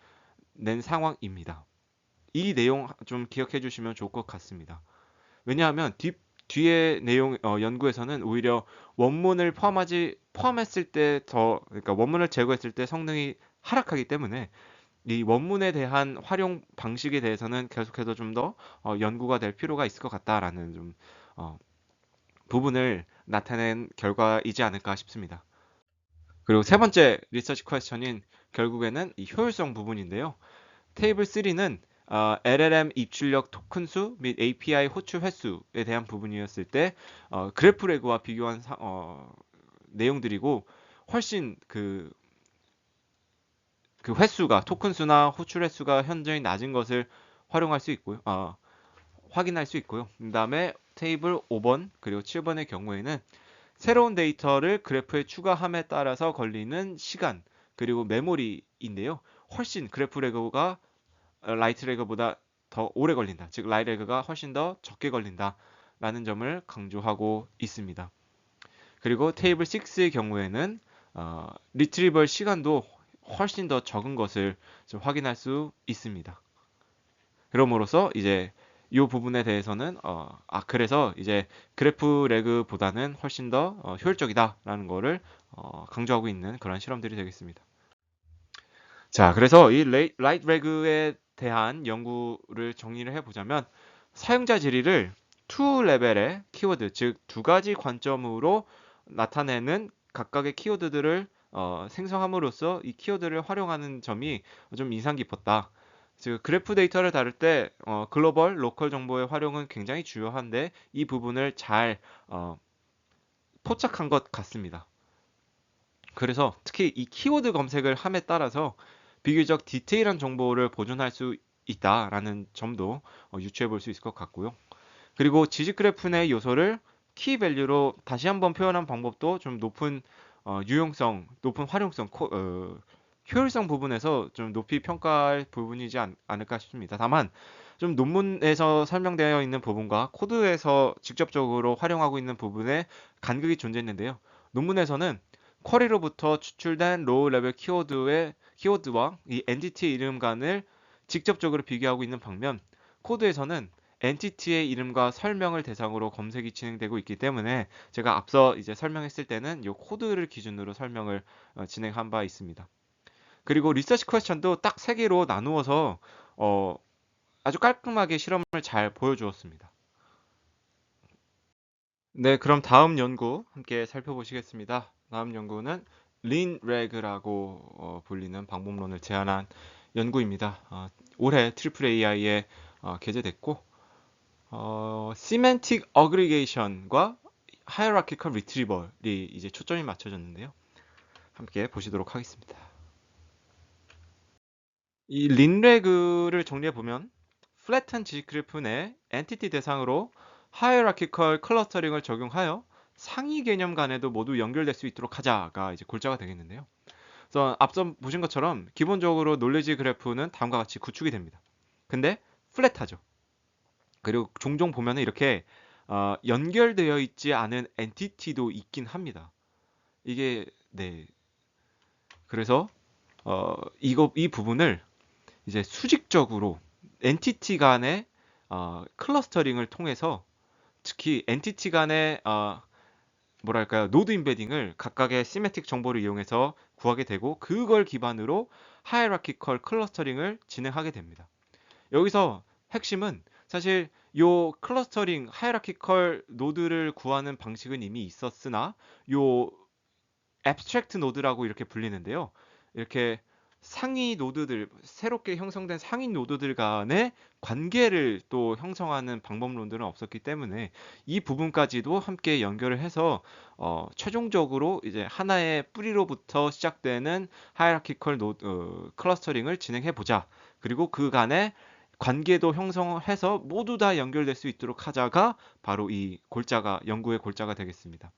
낸 상황입니다. 이 내용 좀 기억해 주시면 좋을 것 같습니다. 왜냐하면 뒤에 내용 연구에서는 오히려 포함했을 때 그러니까 원문을 제거했을 때 성능이 하락하기 때문에 이 원문에 대한 활용 방식에 대해서는 계속해서 좀 더 연구가 될 필요가 있을 것 같다라는 좀 부분을 나타낸 결과이지 않을까 싶습니다. 그리고 세 번째 리서치 퀘스천인 결국에는 이 효율성 부분인데요. 테이블 3는 LLM 입출력 토큰 수 및 API 호출 횟수에 대한 부분이었을 때 그래프 레그와 비교한 내용들이고 훨씬 그 횟수가 토큰 수나 호출 횟수가 현저히 낮은 것을 활용할 수 있고요. 확인할 수 있고요. 그다음에 테이블 5번 그리고 7번의 경우에는 새로운 데이터를 그래프에 추가함에 따라서 걸리는 시간 그리고 메모리인데요. 훨씬 그래프 레그가 라이트 레그보다 더 오래 걸린다. 즉 라이트 레그가 훨씬 더 적게 걸린다라는 점을 강조하고 있습니다. 그리고 테이블 6의 경우에는 리트리벌 시간도 훨씬 더 적은 것을 좀 확인할 수 있습니다. 그럼으로써 이제 이 부분에 대해서는 그래서 이제 그래프 레그보다는 훨씬 더 효율적이다라는 거를 강조하고 있는 그런 실험들이 되겠습니다. 자, 그래서 이 라이트 레그에 대한 연구를 정리를 해보자면 사용자 질의를 2 레벨의 키워드, 즉 두 가지 관점으로 나타내는 각각의 키워드들을 생성함으로써 이 키워드를 활용하는 점이 좀 인상 깊었다. 즉 그래프 데이터를 다룰 때 글로벌, 로컬 정보의 활용은 굉장히 중요한데 이 부분을 잘 포착한 것 같습니다. 그래서 특히 이 키워드 검색을 함에 따라서 비교적 디테일한 정보를 보존할 수 있다라는 점도 유추해 볼 수 있을 것 같고요. 그리고 지식 그래프 내 요소를 키 밸류로 다시 한번 표현한 방법도 좀 높은 유용성, 높은 활용성, 효율성 부분에서 좀 높이 평가할 부분이지 않을까 싶습니다. 다만 좀 논문에서 설명되어 있는 부분과 코드에서 직접적으로 활용하고 있는 부분에 간극이 존재했는데요. 논문에서는 쿼리로부터 추출된 로우 레벨 키워드와 이 엔티티 이름 간을 직접적으로 비교하고 있는 반면 코드에서는 엔티티의 이름과 설명을 대상으로 검색이 진행되고 있기 때문에 제가 앞서 이제 설명했을 때는 이 코드를 기준으로 설명을 진행한 바 있습니다. 그리고 리서치 퀘스천도 딱 세 개로 나누어서 아주 깔끔하게 실험을 잘 보여주었습니다. 네, 그럼 다음 연구 함께 살펴보시겠습니다. 다음 연구는 린레그라고 불리는 방법론을 제안한 연구입니다. 올해 트리플 AI에 게재됐고 시멘틱 어그리게이션과 하이어라키컬 리트리벌이 이제 초점이 맞춰졌는데요. 함께 보시도록 하겠습니다. 이 린레그를 정리해 보면 플랫한 지식 그래프 내 엔티티 대상으로 하이어라키컬 클러스터링을 적용하여 상위 개념 간에도 모두 연결될 수 있도록 하자가 이제 골자가 되겠는데요. 그래서 앞서 보신 것처럼 기본적으로 놀리지 그래프는 다음과 같이 구축이 됩니다. 근데 플랫하죠. 그리고 종종 보면은 이렇게 연결되어 있지 않은 엔티티도 있긴 합니다. 이게 네. 그래서 이 부분을 이제 수직적으로 엔티티 간의 클러스터링을 통해서 특히 엔티티 간의 뭐랄까요 노드 임베딩을 각각의 시메틱 정보를 이용해서 구하게 되고 그걸 기반으로 하이라키컬 클러스터링을 진행하게 됩니다. 여기서 핵심은 사실 요 클러스터링 하이라키컬 노드를 구하는 방식은 이미 있었으나 요 abstract 노드라고 이렇게 불리는데요. 이렇게 상위 노드들, 새롭게 형성된 상위 노드들 간의 관계를 또 형성하는 방법론들은 없었기 때문에 이 부분까지도 함께 연결을 해서 최종적으로 이제 하나의 뿌리로부터 시작되는 하이라키컬 클러스터링을 진행해 보자. 그리고 그 간의 관계도 형성해서 모두 다 연결될 수 있도록 하자가 바로 이 연구의 골자가 되겠습니다.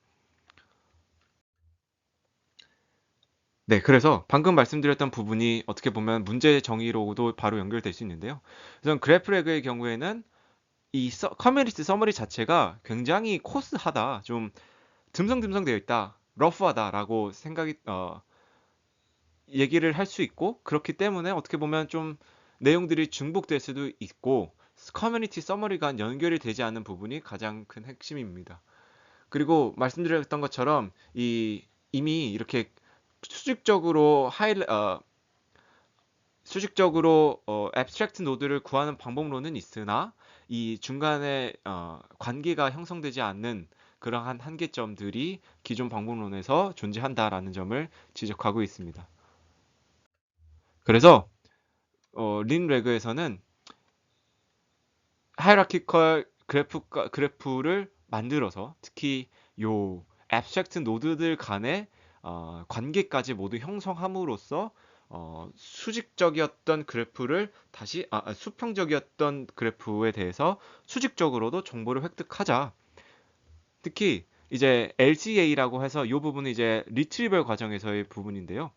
네, 그래서 방금 말씀드렸던 부분이 어떻게 보면 문제 정의로도 바로 연결될 수 있는데요. 우선 그래프레그의 경우에는 이 커뮤니티 서머리 자체가 굉장히 코스하다, 좀 듬성듬성 되어 있다, 러프하다라고 얘기를 할 수 있고 그렇기 때문에 어떻게 보면 좀 내용들이 중복될 수도 있고 커뮤니티 서머리가 연결이 되지 않는 부분이 가장 큰 핵심입니다. 그리고 말씀드렸던 것처럼 이미 이렇게 수직적으로 abstract 노드를 구하는 방법론은 있으나 이 중간에 관계가 형성되지 않는 그러한 한계점들이 기존 방법론에서 존재한다라는 점을 지적하고 있습니다. 그래서 린 레그에서는 하이라키컬 그래프를 만들어서 특히 요 abstract 노드들 간의 관계까지 모두 형성함으로써 수직적이었던 그래프를 다시 수평적이었던 그래프에 대해서 수직적으로도 정보를 획득하자. 특히 이제 LCA라고 해서 이 부분은 이제 리트리벌 과정에서의 부분인데요.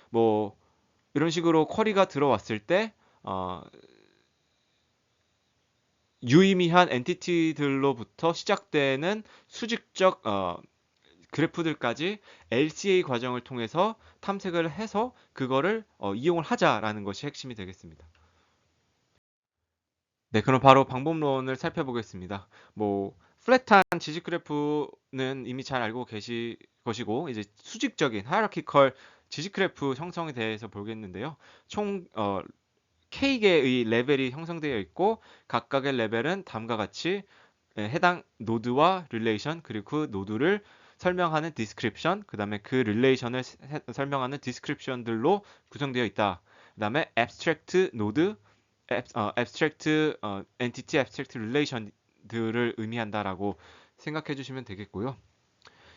뭐 이런 식으로 쿼리가 들어왔을 때 유의미한 엔티티들로부터 시작되는 수직적 그래프들까지 LCA 과정을 통해서 탐색을 해서 그거를 이용을 하자라는 것이 핵심이 되겠습니다. 네, 그럼 바로 방법론을 살펴보겠습니다. 뭐 플랫한 지식 그래프는 이미 잘 알고 계실 것이고 이제 수직적인 하이라키컬 지식 그래프 형성에 대해서 보겠는데요. 총 K개의 레벨이 형성되어 있고 각각의 레벨은 다음과 같이 해당 노드와 릴레이션 그리고 그 노드를 설명하는 디스크립션 그 다음에 그 릴레이션을 설명하는 디스크립션들로 구성되어 있다. 그 다음에 abstract 노드, abstract entity, abstract relation들을 의미한다라고 생각해 주시면 되겠고요.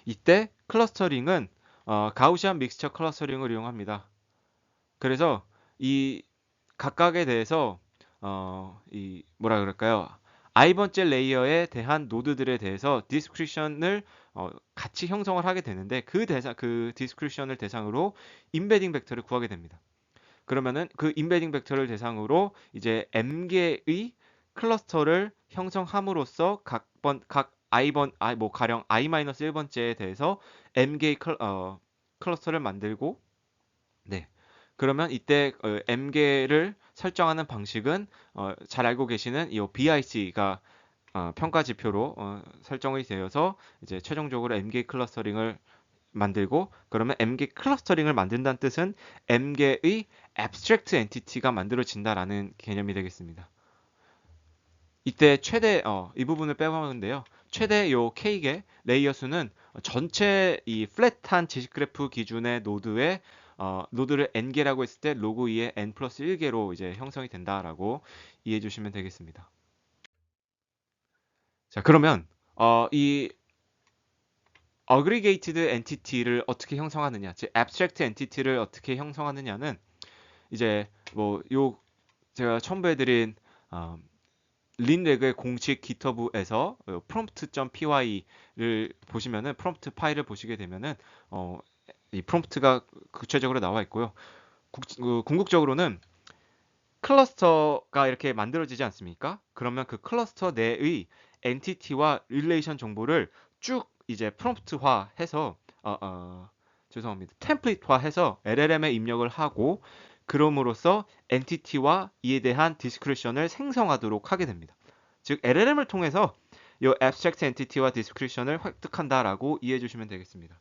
이때 클러스터링은 가우시안 믹스처 클러스터링을 이용합니다. 그래서 이 각각에 대해서 이 뭐라 그럴까요? i번째 레이어에 대한 노드들에 대해서 디스크리션을 같이 형성을 하게 되는데 그 디스크리션을 대상으로 임베딩 벡터를 구하게 됩니다. 그러면은 그 임베딩 벡터를 대상으로 이제 m개의 클러스터를 형성함으로써 각 뭐 가령 i-1번째에 대해서 m개의 클러스터를 만들고 네. 그러면 이때 m개를 설정하는 방식은 잘 알고 계시는 이 BIC가 평가 지표로 설정이 되어서 이제 최종적으로 m개 클러스터링을 만들고 그러면 m개 클러스터링을 만든다는 뜻은 m개의 abstract entity가 만들어진다라는 개념이 되겠습니다. 이때 최대 이 부분을 빼먹는데요. 최대 요 K개 레이어 수는 전체 이 플랫한 지식 그래프 기준의 노드를 n개라고 했을 때 로그 2의 n 플러스 1개로 이제 형성이 된다라고 이해해 주시면 되겠습니다. 자, 그러면 이 aggregated entity를 어떻게 형성하느냐, 즉 abstract entity를 어떻게 형성하느냐는 이제 뭐 요 제가 첨부해드린 린레그의 공식 GitHub에서 prompt.py를 보시면은 프롬프트 파일을 보시게 되면은 이 프롬프트가 구체적으로 나와 있고요. 궁극적으로는 클러스터가 이렇게 만들어지지 않습니까? 그러면 그 클러스터 내의 엔티티와 릴레이션 정보를 쭉 이제 프롬프트화해서 죄송합니다. 템플릿화해서 LLM에 입력을 하고 그럼으로써 엔티티와 이에 대한 디스크리션을 생성하도록 하게 됩니다. 즉 LLM을 통해서 이 abstract entity와 디스크리션을 획득한다라고 이해해 주시면 되겠습니다.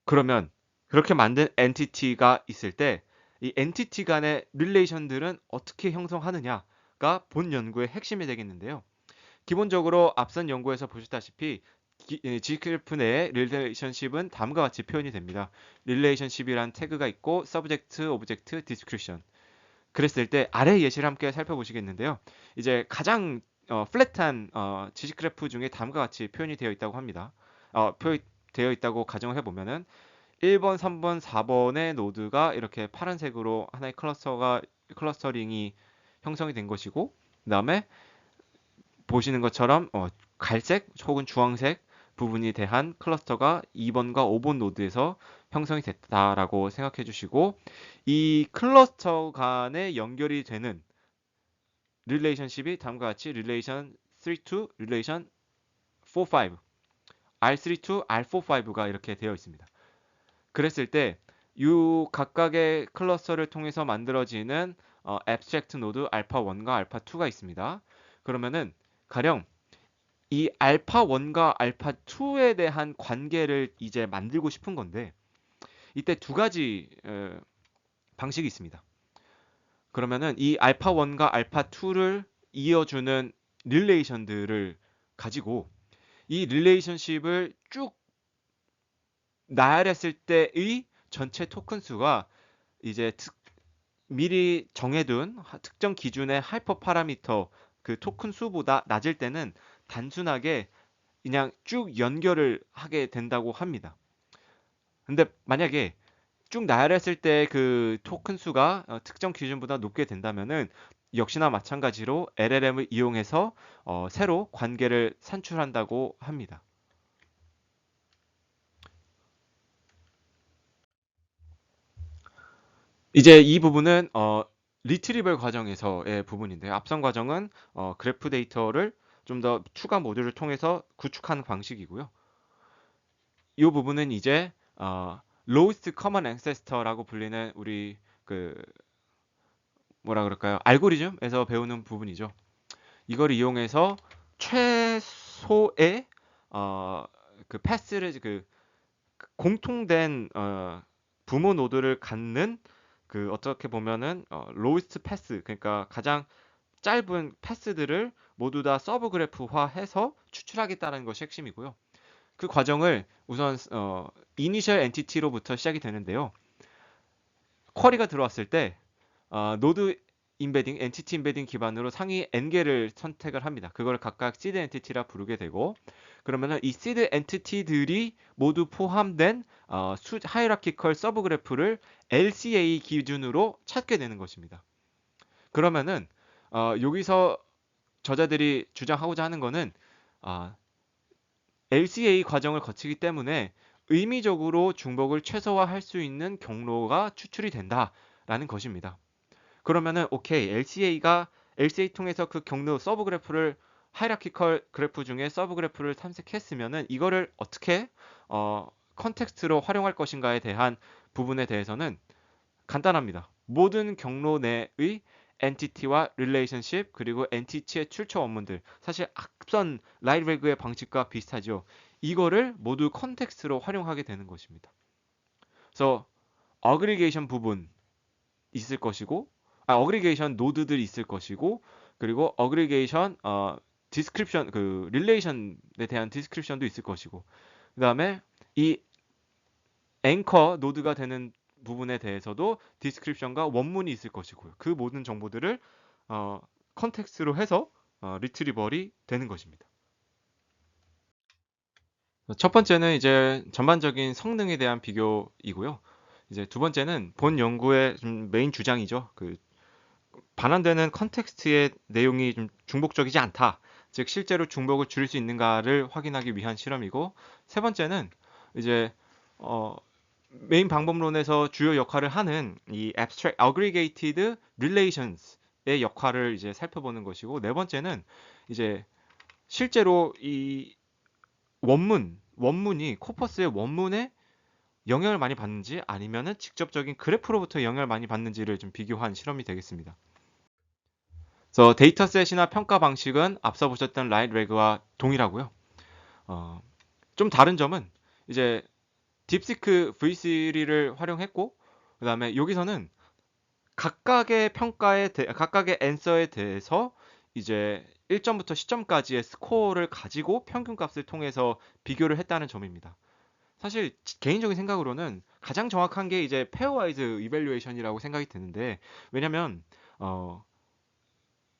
그러면 그렇게 만든 엔티티가 있을 때 이 엔티티 간의 릴레이션들은 어떻게 형성하느냐가 본 연구의 핵심이 되겠는데요. 기본적으로 앞선 연구에서 보셨다시피 G그래프 내의 릴레이션십은 다음과 같이 표현이 됩니다. 릴레이션십이란 태그가 있고 서브젝트, 오브젝트, 디스크리션. 그랬을 때 아래 예시를 함께 살펴보시겠는데요. 이제 가장 플랫한 지식 그래프 중에 다음과 같이 표현이 되어 있다고 합니다. 되어 있다고 가정을 해보면은 1번, 3번, 4번의 노드가 이렇게 파란색으로 하나의 클러스터링이 형성이 된 것이고, 그 다음에 보시는 것처럼 갈색 혹은 주황색 부분이 대한 클러스터가 2번과 5번 노드에서 형성이 됐다라고 생각해 주시고 이 클러스터 간에 연결이 되는 릴레이션십이 다음과 같이 릴레이션 3 to 릴레이션 4, 5 R3 to R4, 5가 이렇게 되어 있습니다. 그랬을 때 이 각각의 클러스터를 통해서 만들어지는 abstract 노드 알파 1과 알파 2가 있습니다. 그러면은 가령 이 알파 1과 알파 2에 대한 관계를 이제 만들고 싶은 건데 이때 두 가지 방식이 있습니다. 그러면은 이 알파 1과 알파 2를 이어주는 릴레이션들을 가지고 이 릴레이션십을 쭉 나열했을 때의 전체 토큰 수가 이제 미리 정해둔 특정 기준의 하이퍼 파라미터 그 토큰 수보다 낮을 때는 단순하게 그냥 쭉 연결을 하게 된다고 합니다. 근데 만약에 쭉 나열했을 때 그 토큰 수가 특정 기준보다 높게 된다면은 역시나 마찬가지로 LLM을 이용해서 새로 관계를 산출한다고 합니다. 이제 이 부분은 리트리벌 과정에서의 부분인데요. 앞선 과정은 그래프 데이터를 좀 더 추가 모듈을 통해서 구축하는 방식이고요. 이 부분은 이제 lowest common ancestor라고 불리는 우리 그 뭐라 그럴까요? 알고리즘에서 배우는 부분이죠. 이걸 이용해서 최소의 그 패스를 그 공통된 부모 노드를 갖는 그 어떻게 보면은 로이스트 패스 그러니까 가장 짧은 패스들을 모두 다 서브 그래프화해서 추출하겠다는 것이 핵심이고요. 그 과정을 우선 이니셜 엔티티로부터 시작이 되는데요. 쿼리가 들어왔을 때 노드 인베딩, 엔티티 인베딩 기반으로 상위 n개를 선택을 합니다. 그걸 각각 시드 엔티티라 부르게 되고 그러면은 이 시드 엔티티들이 모두 포함된 하이라키컬 서브 그래프를 LCA 기준으로 찾게 되는 것입니다. 그러면은 여기서 저자들이 주장하고자 하는 거는 LCA 과정을 거치기 때문에 의미적으로 중복을 최소화할 수 있는 경로가 추출이 된다라는 것입니다. 그러면은 오케이 LCA 통해서 그 경로 서브 그래프를 하이라키컬 그래프 중에 서브 그래프를 탐색했으면은 이거를 어떻게 컨텍스트로 활용할 것인가에 대한 부분에 대해서는 간단합니다. 모든 경로 내의 엔티티와 릴레이션십 그리고 엔티티의 출처 원문들 사실 앞선 라이트레그의 방식과 비슷하죠. 이거를 모두 컨텍스트로 활용하게 되는 것입니다. 그래서 어그리게이션 부분 있을 것이고 어그리게이션 노드들이 있을 것이고 그리고 어그리게이션 디스크립션 그 릴레이션에 대한 디스크립션도 있을 것이고 그다음에 이 앵커 노드가 되는 부분에 대해서도 디스크립션과 원문이 있을 것이고요. 그 모든 정보들을 어, 컨텍스트로 해서 리트리벌이 되는 것입니다. 첫 번째는 이제 전반적인 성능에 대한 비교이고요. 이제 두 번째는 본 연구의 좀 메인 주장이죠. 그 반환되는 컨텍스트의 내용이 좀 중복적이지 않다. 즉 실제로 중복을 줄일 수 있는가를 확인하기 위한 실험이고 세 번째는 이제 어, 메인 방법론에서 주요 역할을 하는 이 abstract aggregated relations의 역할을 이제 살펴보는 것이고 네 번째는 이제 실제로 이 원문이 코퍼스의 원문에 영향을 많이 받는지 아니면은 직접적인 그래프로부터 영향을 많이 받는지를 좀 비교한 실험이 되겠습니다. 그래서 데이터셋이나 평가 방식은 앞서 보셨던 라이트레그와 동일하고요. 어, 좀 다른 점은 이제 딥시크 V3를 활용했고 그다음에 여기서는 각각의 앤서에 대해서 이제 1점부터 10점까지의 스코어를 가지고 평균값을 통해서 비교를 했다는 점입니다. 사실 개인적인 생각으로는 가장 정확한 게 이제 페어와이즈 이밸류에이션이라고 생각이 드는데 왜냐면 어,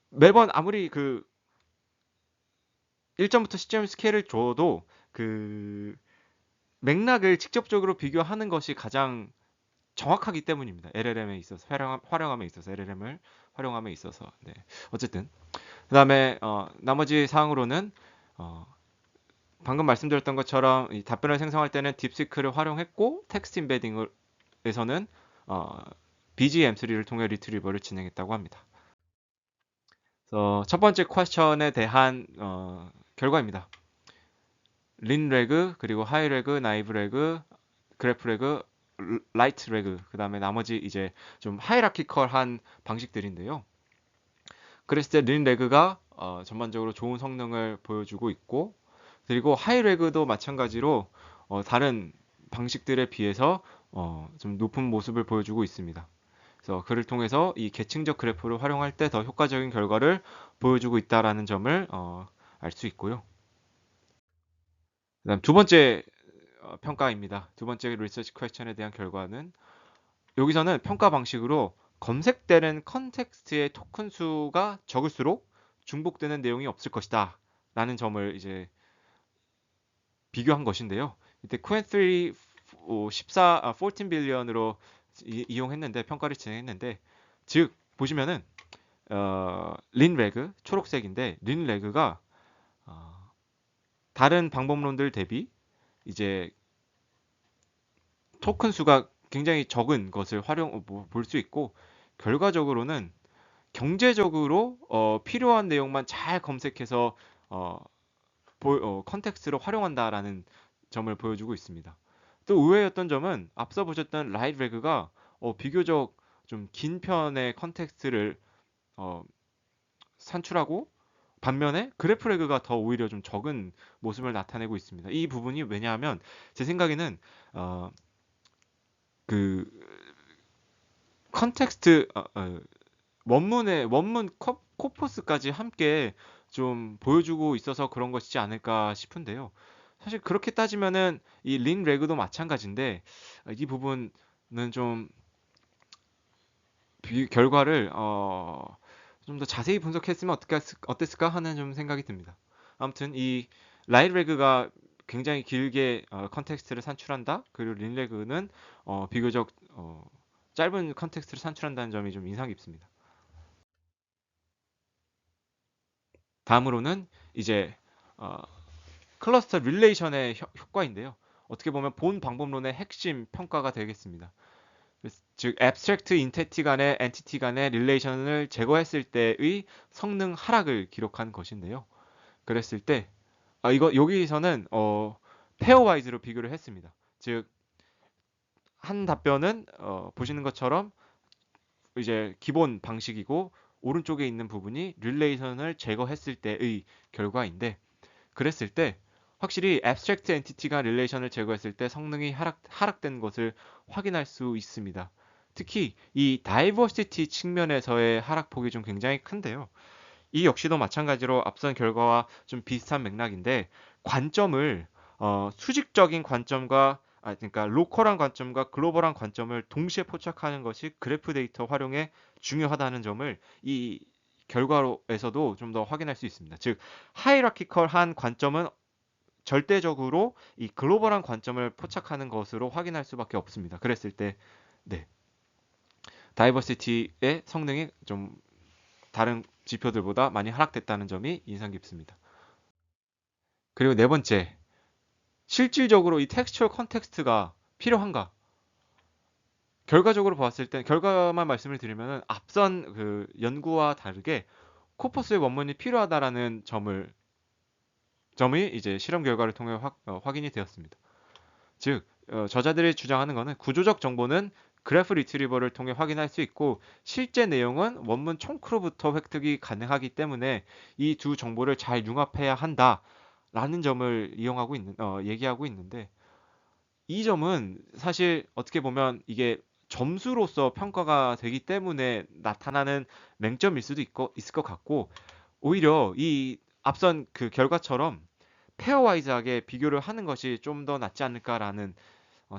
매번 아무리 그 1점부터 10점 스케일을 줘도 그 맥락을 직접적으로 비교하는 것이 가장 정확하기 때문입니다. LLM에 있어서 활용함에 있어서 LLM을 활용함에 있어서 네. 어쨌든 그다음에 나머지 사항으로는 어, 방금 말씀드렸던 것처럼 이 답변을 생성할 때는 딥시크를 활용했고 텍스트 임베딩에서는 BGM3를 통해 리트리버를 진행했다고 합니다. 그래서 첫 번째 퀘스천에 대한 결과입니다. 린 레그 그리고 하이 레그 나이브 레그 그래프 레그 라이트 레그 그다음에 나머지 이제 좀 하이라키컬한 방식들인데요. 그랬을 때 린 레그가 전반적으로 좋은 성능을 보여주고 있고 그리고 하이 레그도 마찬가지로 다른 방식들에 비해서 좀 높은 모습을 보여주고 있습니다. 그래서 그를 통해서 이 계층적 그래프를 활용할 때 더 효과적인 결과를 보여주고 있다라는 점을 알 수 있고요. 그다음 두 번째 평가입니다. 두 번째 리서치 퀘스천에 대한 결과는 여기서는 평가 방식으로 검색되는 컨텍스트의 토큰 수가 적을수록 중복되는 내용이 없을 것이다. 라는 점을 이제 비교한 것인데요. 이때 코엔3 14 빌리언으로 이용했는데 평가를 진행했는데 즉 보시면은 린 레그 초록색인데 린 레그가 어, 다른 방법론들 대비 이제 토큰 수가 굉장히 적은 것을 볼 수 있고 결과적으로는 경제적으로 필요한 내용만 잘 검색해서 어, 컨텍스트로 활용한다라는 점을 보여주고 있습니다. 또 의외였던 점은 앞서 보셨던 라이트 레그가 비교적 좀 긴 편의 컨텍스트를 어, 산출하고 반면에 그래프 레그가 더 오히려 좀 적은 모습을 나타내고 있습니다. 이 부분이 왜냐하면 제 생각에는 어, 그 컨텍스트 원문의 원문 코퍼스까지 함께 좀 보여주고 있어서 그런 것이지 않을까 싶은데요. 사실 그렇게 따지면은 이 린 레그도 마찬가지인데 이 부분은 좀 결과를 좀 더 자세히 분석했으면 어땠을까 하는 좀 생각이 듭니다. 아무튼 이 라이트 레그가 굉장히 길게 컨텍스트를 산출한다. 그리고 린 레그는 비교적 짧은 컨텍스트를 산출한다는 점이 좀 인상 깊습니다. 다음으로는 이제 어, 클러스터 릴레이션의 효과인데요. 어떻게 보면 본 방법론의 핵심 평가가 되겠습니다. 즉 abstract entity 간의 entity 간의 릴레이션을 제거했을 때의 성능 하락을 기록한 것인데요. 그랬을 때 이거 여기서는 페어와이즈로 비교를 했습니다. 즉 한 답변은 보시는 것처럼 이제 기본 방식이고 오른쪽에 있는 부분이 릴레이션을 제거했을 때의 결과인데 그랬을 때 확실히 abstract entity가 릴레이션을 제거했을 때 성능이 하락된 것을 확인할 수 있습니다. 특히 이 diversity 측면에서의 하락폭이 좀 굉장히 큰데요. 이 역시도 마찬가지로 앞선 결과와 좀 비슷한 맥락인데 관점을 수직적인 관점과 그러니까 로컬한 관점과 글로벌한 관점을 동시에 포착하는 것이 그래프 데이터 활용에 중요하다는 점을 이 결과로에서도 좀 더 확인할 수 있습니다. 즉 하이라키컬한 관점은 절대적으로 이 글로벌한 관점을 포착하는 것으로 확인할 수밖에 없습니다. 그랬을 때 네, 다이버시티의 성능이 좀 다른 지표들보다 많이 하락됐다는 점이 인상 깊습니다. 그리고 네 번째, 실질적으로 이 텍스처럴 컨텍스트가 필요한가? 결과적으로 봤을 때 결과만 말씀을 드리면 앞선 그 연구와 다르게 코퍼스의 원문이 필요하다라는 점이 이제 실험 결과를 통해 확인이 되었습니다. 즉 저자들이 주장하는 것은 구조적 정보는 그래프 리트리버를 통해 확인할 수 있고 실제 내용은 원문 총크로부터 획득이 가능하기 때문에 이 두 정보를 잘 융합해야 한다라는 점을 얘기하고 있는데 이 점은 사실 어떻게 보면 이게 점수로서 평가가 되기 때문에 나타나는 맹점일 수도 있을 것 같고 오히려 이 앞선 그 결과처럼 페어와이즈하게 비교를 하는 것이 좀 더 낫지 않을까라는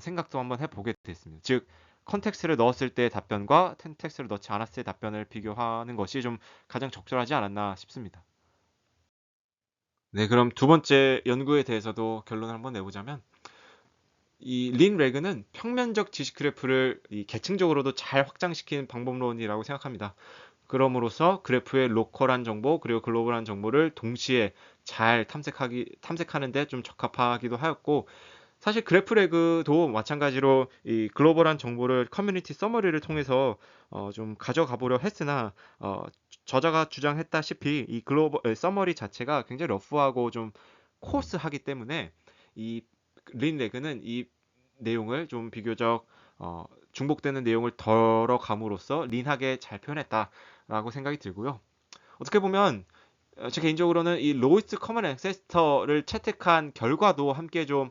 생각도 한번 해보게 됐습니다. 즉 컨텍스트를 넣었을 때 답변과 컨텍스트를 넣지 않았을 때 답변을 비교하는 것이 좀 가장 적절하지 않았나 싶습니다. 네, 그럼 두 번째 연구에 대해서도 결론을 한번 내보자면 이 린 레그는 평면적 지식 그래프를 이 계층적으로도 잘 확장시키는 방법론이라고 생각합니다. 그럼으로써 그래프의 로컬한 정보 그리고 글로벌한 정보를 동시에 잘 탐색하는 데 좀 적합하기도 하였고 사실 그래프레그도 마찬가지로 이 글로벌한 정보를 커뮤니티 서머리를 통해서 좀 가져가 보려 했으나 저자가 주장했다시피 이 글로벌 서머리 자체가 굉장히 러프하고 좀 코스하기 때문에 이 린레그는 이 내용을 좀 비교적 중복되는 내용을 덜어감으로써 린하게 잘 표현했다라고 생각이 들고요. 어떻게 보면 제 개인적으로는 이 로이스트 커먼 앤세스터를 채택한 결과도 함께 좀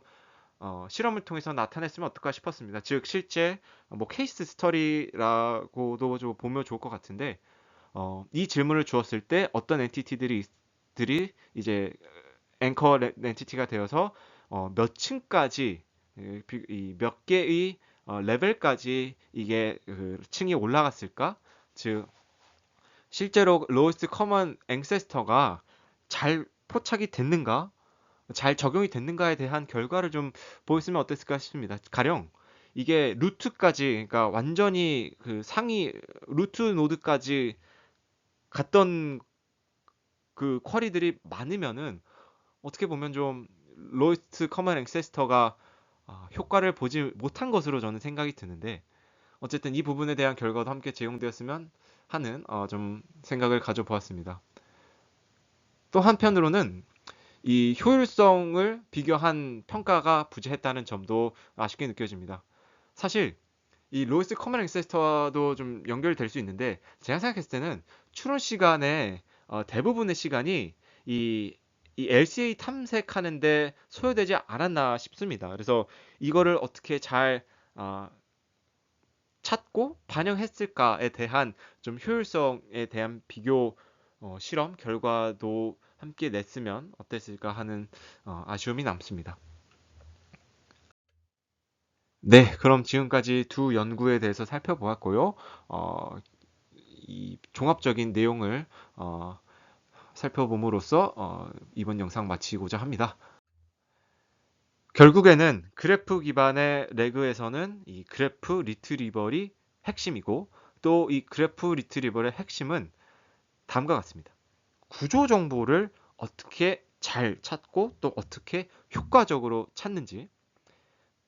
실험을 통해서 나타냈으면 어떨까 싶었습니다. 즉 실제 뭐 케이스 스터디라고도 좀 보면 좋을 것 같은데 이 질문을 주었을 때 어떤 엔티티들이 이제 앵커 엔티티가 되어서 몇 층까지 몇 개의 레벨까지 이게 그 층이 올라갔을까? 즉 실제로 로우스트 커먼 앵세스터가 잘 포착이 됐는가? 잘 적용이 됐는가에 대한 결과를 좀 보였으면 어땠을까 싶습니다. 가령 이게 루트까지, 그러니까 완전히 그 상위 루트 노드까지 갔던 그 쿼리들이 많으면은 어떻게 보면 좀 로이스트 커먼 앵세스터가 효과를 보지 못한 것으로 저는 생각이 드는데, 어쨌든 이 부분에 대한 결과도 함께 제공되었으면 하는 좀 생각을 가져보았습니다. 또 한편으로는 이 효율성을 비교한 평가가 부재했다는 점도 아쉽게 느껴집니다. 사실 이 로이스 커먼 앵세스터와도 좀 연결될 수 있는데, 제가 생각했을 때는 추론 시간에 대부분의 시간이 이, 이 LCA 탐색하는데 소요되지 않았나 싶습니다. 그래서 이거를 어떻게 잘 어, 찾고 반영했을까에 대한 좀 효율성에 대한 비교 실험 결과도 함께 냈으면 어땠을까 하는 아쉬움이 남습니다. 네, 그럼 지금까지 두 연구에 대해서 살펴보았고요. 이 종합적인 내용을 살펴봄으로써 이번 영상 마치고자 합니다. 결국에는 그래프 기반의 레그에서는 이 그래프 리트리버리 핵심이고, 또 이 그래프 리트리버의 핵심은 다음과 같습니다. 구조 정보를 어떻게 잘 찾고 또 어떻게 효과적으로 찾는지,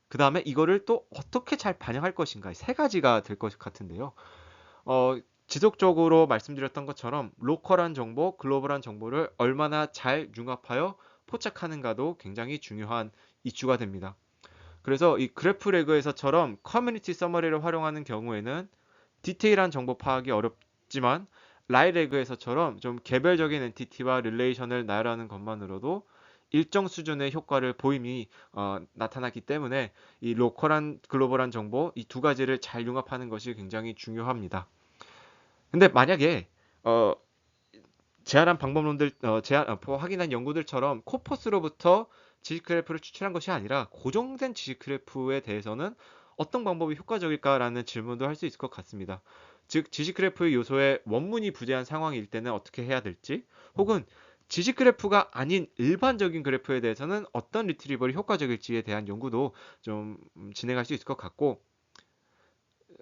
그 다음에 이거를 또 어떻게 잘 반영할 것인가, 세 가지가 될 것 같은데요. 지속적으로 말씀드렸던 것처럼 로컬한 정보, 글로벌한 정보를 얼마나 잘 융합하여 포착하는가도 굉장히 중요한 이슈가 됩니다. 그래서 이 그래프 레그에서처럼 커뮤니티 서머리를 활용하는 경우에는 디테일한 정보 파악이 어렵지만, 라이레그에서처럼 좀 개별적인 엔티티와 릴레이션을 나열하는 것만으로도 일정 수준의 효과를 보임이 나타났기 때문에 이 로컬한 글로벌한 정보 이 두 가지를 잘 융합하는 것이 굉장히 중요합니다. 근데 만약에 어, 제안한 방법론들 확인한 연구들처럼 코퍼스로부터 지식 그래프를 추출한 것이 아니라 고정된 지식 그래프에 대해서는 어떤 방법이 효과적일까라는 질문도 할 수 있을 것 같습니다. 즉 지식 그래프의 요소에 원문이 부재한 상황일 때는 어떻게 해야 될지, 혹은 지식 그래프가 아닌 일반적인 그래프에 대해서는 어떤 리트리버리 효과적일지에 대한 연구도 좀 진행할 수 있을 것 같고,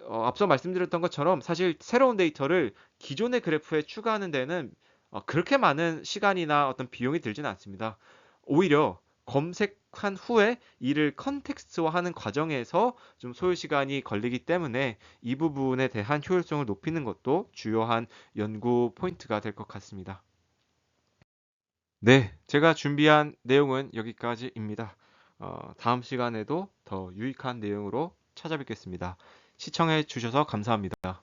앞서 말씀드렸던 것처럼 사실 새로운 데이터를 기존의 그래프에 추가하는 데는 그렇게 많은 시간이나 어떤 비용이 들지는 않습니다. 오히려 검색한 후에 이를 컨텍스트화하는 과정에서 좀 소요 시간이 걸리기 때문에 이 부분에 대한 효율성을 높이는 것도 주요한 연구 포인트가 될 것 같습니다. 네, 제가 준비한 내용은 여기까지입니다. 다음 시간에도 더 유익한 내용으로 찾아뵙겠습니다. 시청해 주셔서 감사합니다.